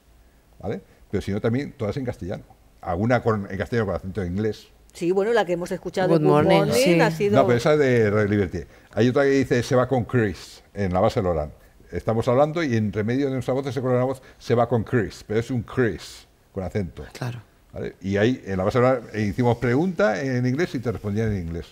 ¿vale? Pero si no también todas en castellano. Alguna en castellano con acento inglés. Sí, bueno, la que hemos escuchado Good Morning ha sido... No, pero esa de Red Liberty. Hay otra que dice se va con Chris, en la base oral. Estamos hablando y entre medio de nuestra voz se coloca una voz, se va con Chris, pero es un Chris, con acento. Claro. ¿Vale? Y ahí en la base oral hicimos pregunta en inglés y te respondían en inglés.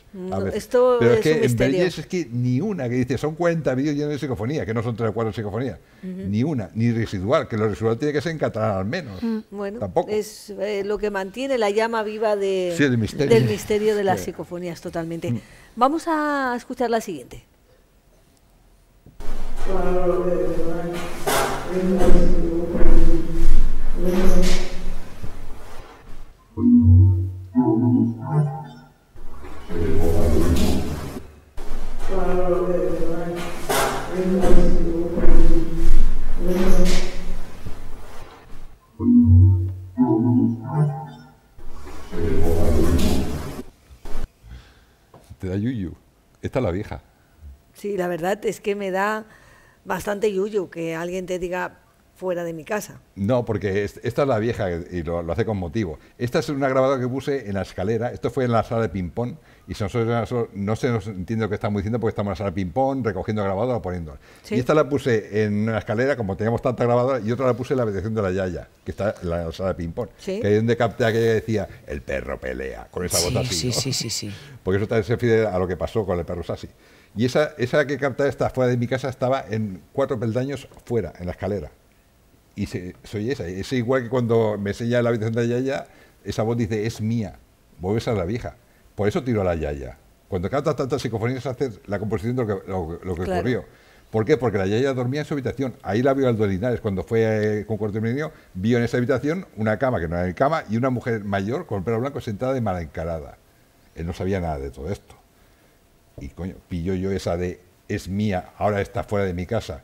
Esto pero es es que un misterio. en Vergés es que ni una, que dice, son 40 vídeos llenos de psicofonía, que no son 3 o 4 psicofonías. Ni una, ni residual, que lo residual tiene que ser en catalán al menos. Bueno, tampoco. Es lo que mantiene la llama viva del misterio de las psicofonías, totalmente. Vamos a escuchar la siguiente. Te da yuyu. Esta es la vieja. Sí, la verdad es que me da bastante yuyu que alguien te diga fuera de mi casa. No, porque esta es la vieja y lo hace con motivo. Esta es una grabadora que puse en la escalera. Esto fue en la sala de ping-pong y nosotros no se nos entiende lo que estamos diciendo porque estamos en la sala de ping-pong recogiendo grabadora o poniendo. ¿Sí? Y esta la puse en la escalera, como teníamos tanta grabadora, y otra la puse en la habitación de la Yaya, que está en la sala de ping-pong. ¿Sí? Que ahí donde capté aquella que decía, el perro pelea, con esa voz así. Sí, ¿no? sí. Porque eso también se refiere a lo que pasó con el perro Sassi. Y esa que capté está fuera de mi casa, estaba en 4 peldaños fuera, en la escalera. Y soy esa. Es igual que cuando me enseña la habitación de la Yaya, esa voz dice, es mía. Vos esa es la vieja. Por eso tiro a la Yaya. Cuando cantas tantas psicofonías haces la composición de lo que ocurrió. ¿Por qué? Porque la Yaya dormía en su habitación. Ahí la vio Aldo Linares. Cuando fue con Cuarto Milenio, vio en esa habitación una cama que no era mi cama y una mujer mayor con el pelo blanco sentada de mala encarada. Él no sabía nada de todo esto. Y coño, pillo yo esa de, es mía, ahora está fuera de mi casa.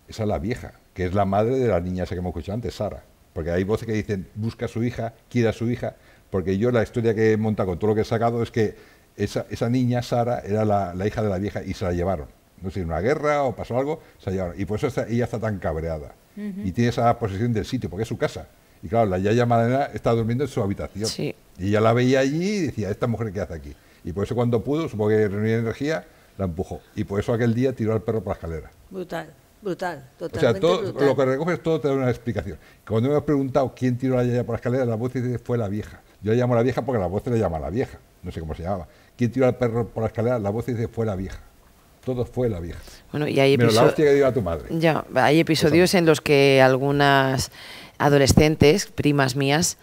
Esa es la vieja, que es la madre de la niña esa que hemos escuchado antes, Sara. Porque hay voces que dicen, busca a su hija, quiere a su hija. Porque yo la historia que he montado con todo lo que he sacado es que esa niña, Sara, era la hija de la vieja y se la llevaron. No sé, en una guerra o pasó algo, se la llevaron. Y por eso ella está tan cabreada. Y tiene esa posesión del sitio, porque es su casa. Y claro, la Yaya Madalena está durmiendo en su habitación. Sí. Y ella la veía allí y decía, ¿esta mujer qué hace aquí? Y por eso cuando pudo, supongo que reunía energía, la empujó. Y por eso aquel día tiró al perro por la escalera. Brutal, totalmente. O sea, todo, brutal. Lo que recoges todo te da una explicación. Cuando me has preguntado quién tiró a la Yaya por la escalera, la voz dice fue la vieja. Yo le llamo a la vieja porque la voz le llama a la vieja. No sé cómo se llamaba. ¿Quién tiró al perro por la escalera? La voz dice fue la vieja. Todo fue la vieja. Bueno, y hay la hostia que dio a tu madre. Ya, hay episodios en los que algunas adolescentes, primas mías,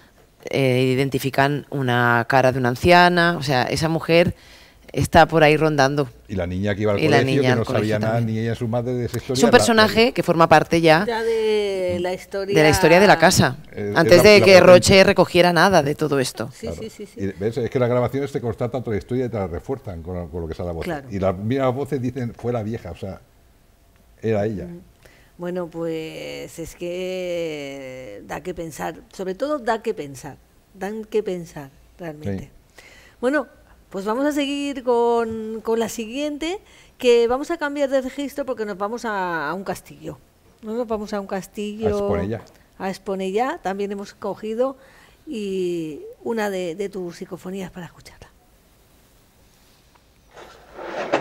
identifican una cara de una anciana, o sea, esa mujer está por ahí rondando. Y la niña que iba al colegio, que no sabía nada, ni ella, su madre, de esa historia. Es un personaje que forma parte ya de la historia de la casa, antes de que Roche recogiera nada de todo esto. Sí, claro. sí. Y ves, es que las grabaciones te constatan toda la historia y te la refuerzan con lo que sale la voz. Claro. Y las mismas voces dicen, fue la vieja, o sea, era ella. Bueno, pues es que da que pensar, sobre todo dan que pensar realmente. Sí. Bueno, pues vamos a seguir con la siguiente, que vamos a cambiar de registro porque nos vamos a un castillo. Nos vamos a un castillo. A Esponellá, también hemos cogido y una de tus psicofonías para escucharla.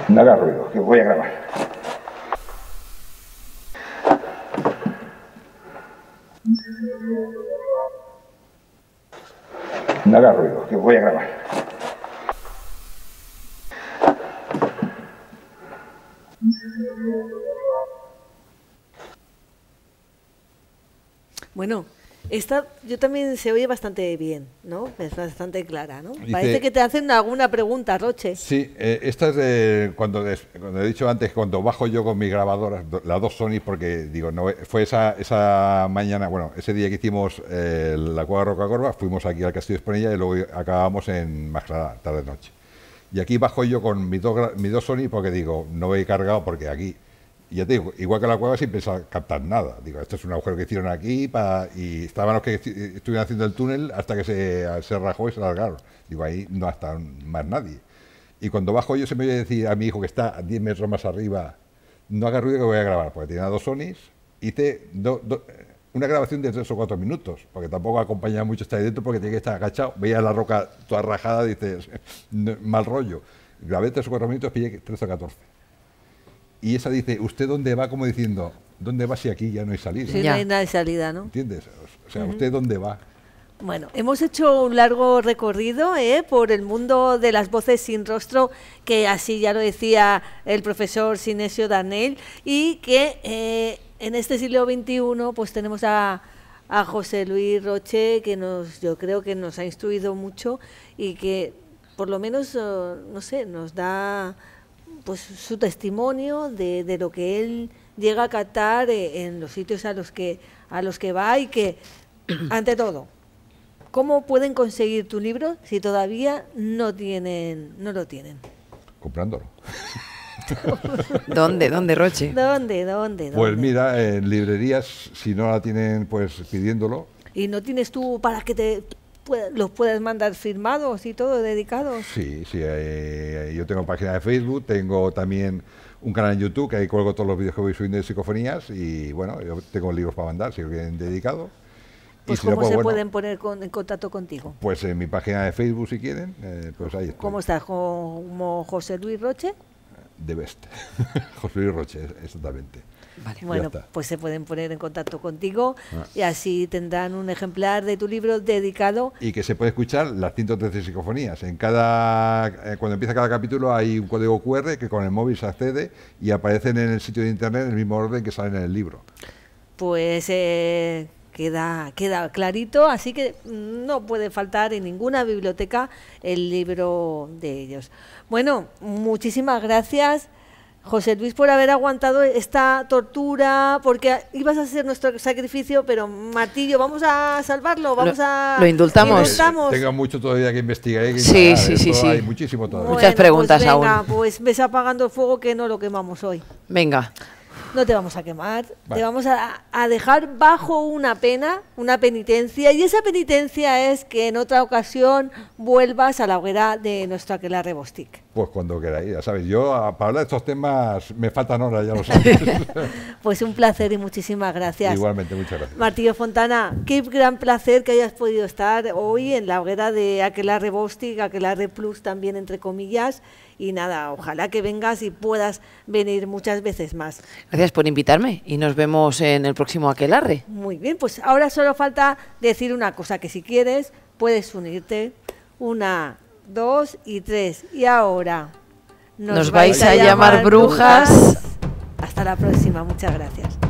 No haga ruido, que voy a grabar. No haga ruido, que voy a grabar. Bueno, esta yo también se oye bastante bien, ¿no? Es bastante clara, ¿no? Parece que te hacen alguna pregunta, Roche. Sí, esta es de cuando he dicho antes, cuando bajo yo con mis grabadoras, las dos Sony, porque digo, no fue esa mañana, bueno, ese día que hicimos la Cueva Roca Corva, fuimos aquí al Castillo de Esponella y luego acabamos en Majada, tarde-noche. Y aquí bajo yo con mis dos Sony porque digo, no voy cargado porque aquí, y ya te digo, igual que la cueva sin pensar captar nada. Digo, esto es un agujero que hicieron aquí y estaban los que estuvieron haciendo el túnel hasta que se rajó y se largaron. Digo, ahí no está más nadie. Y cuando bajo yo se me oye decir a mi hijo que está a 10 metros más arriba, no haga ruido que voy a grabar, porque tenía dos Sonys. Hice una grabación de 3 o 4 minutos, porque tampoco acompañaba mucho estar ahí dentro porque tenía que estar agachado. Veía la roca toda rajada, dices, mal rollo. Grabé 3 o 4 minutos, pillé 13 o 14. Y esa dice, ¿usted dónde va? Como diciendo, ¿dónde va si aquí ya no hay salida? Sí, no hay nada de salida, ¿no? ¿Entiendes? O sea, ¿usted dónde va? Bueno, hemos hecho un largo recorrido por el mundo de las voces sin rostro, que así ya lo decía el profesor Sinesio Darnell, y que en este siglo XXI pues tenemos a José Luis Roche, que yo creo que nos ha instruido mucho y que por lo menos, no sé, nos da pues su testimonio de lo que él llega a captar en los sitios a los que va, y que, ante todo, ¿cómo pueden conseguir tu libro si todavía no lo tienen? Comprándolo. ¿Dónde, Roche? ¿Dónde? Pues mira, en librerías, si no la tienen, pues pidiéndolo. ¿Y no tienes tú para que te los puedes mandar firmados y todo, dedicados. Sí, yo tengo página de Facebook, tengo también un canal en YouTube que ahí cuelgo todos los vídeos que voy subiendo de psicofonías y bueno, yo tengo libros para mandar, si lo quieren dedicado. Pues ¿cómo se pueden poner en contacto contigo? Pues en mi página de Facebook si quieren, pues ahí estoy. ¿Cómo estás? ¿Como José Luis Roche? The Best. José Luis Roche, exactamente. Vale. Bueno, pues se pueden poner en contacto contigo y así tendrán un ejemplar de tu libro dedicado. Y que se puede escuchar las 113 psicofonías. Cuando empieza cada capítulo hay un código QR que con el móvil se accede y aparecen en el sitio de internet en el mismo orden que salen en el libro. Pues queda clarito, así que no puede faltar en ninguna biblioteca el libro de ellos. Bueno, muchísimas gracias, José Luis, por haber aguantado esta tortura, porque ibas a hacer nuestro sacrificio, pero Martillo, vamos a salvarlo, lo indultamos. Tengo mucho todavía que investigar. Sí. Hay muchísimo todavía. Muchas preguntas pues venga, aún. Pues ves apagando el fuego que no lo quemamos hoy. Venga. No te vamos a quemar, te vamos a dejar bajo una pena, una penitencia, y esa penitencia es que en otra ocasión vuelvas a la hoguera de nuestro aquelarre Bostik. Pues cuando queráis, ya sabéis, yo para hablar de estos temas me faltan horas, ya lo sabéis. Pues un placer y muchísimas gracias. Igualmente, muchas gracias. Martillo Fontana, qué gran placer que hayas podido estar hoy en la hoguera de aquelarre Bostik, aquelarre Plus también entre comillas, y nada, ojalá que vengas y puedas venir muchas veces más. Gracias por invitarme y nos vemos en el próximo aquelarre. Muy bien, pues ahora solo falta decir una cosa, que si quieres puedes unirte. 1, 2 y 3. Y ahora nos vais a llamar brujas. Hasta la próxima, muchas gracias.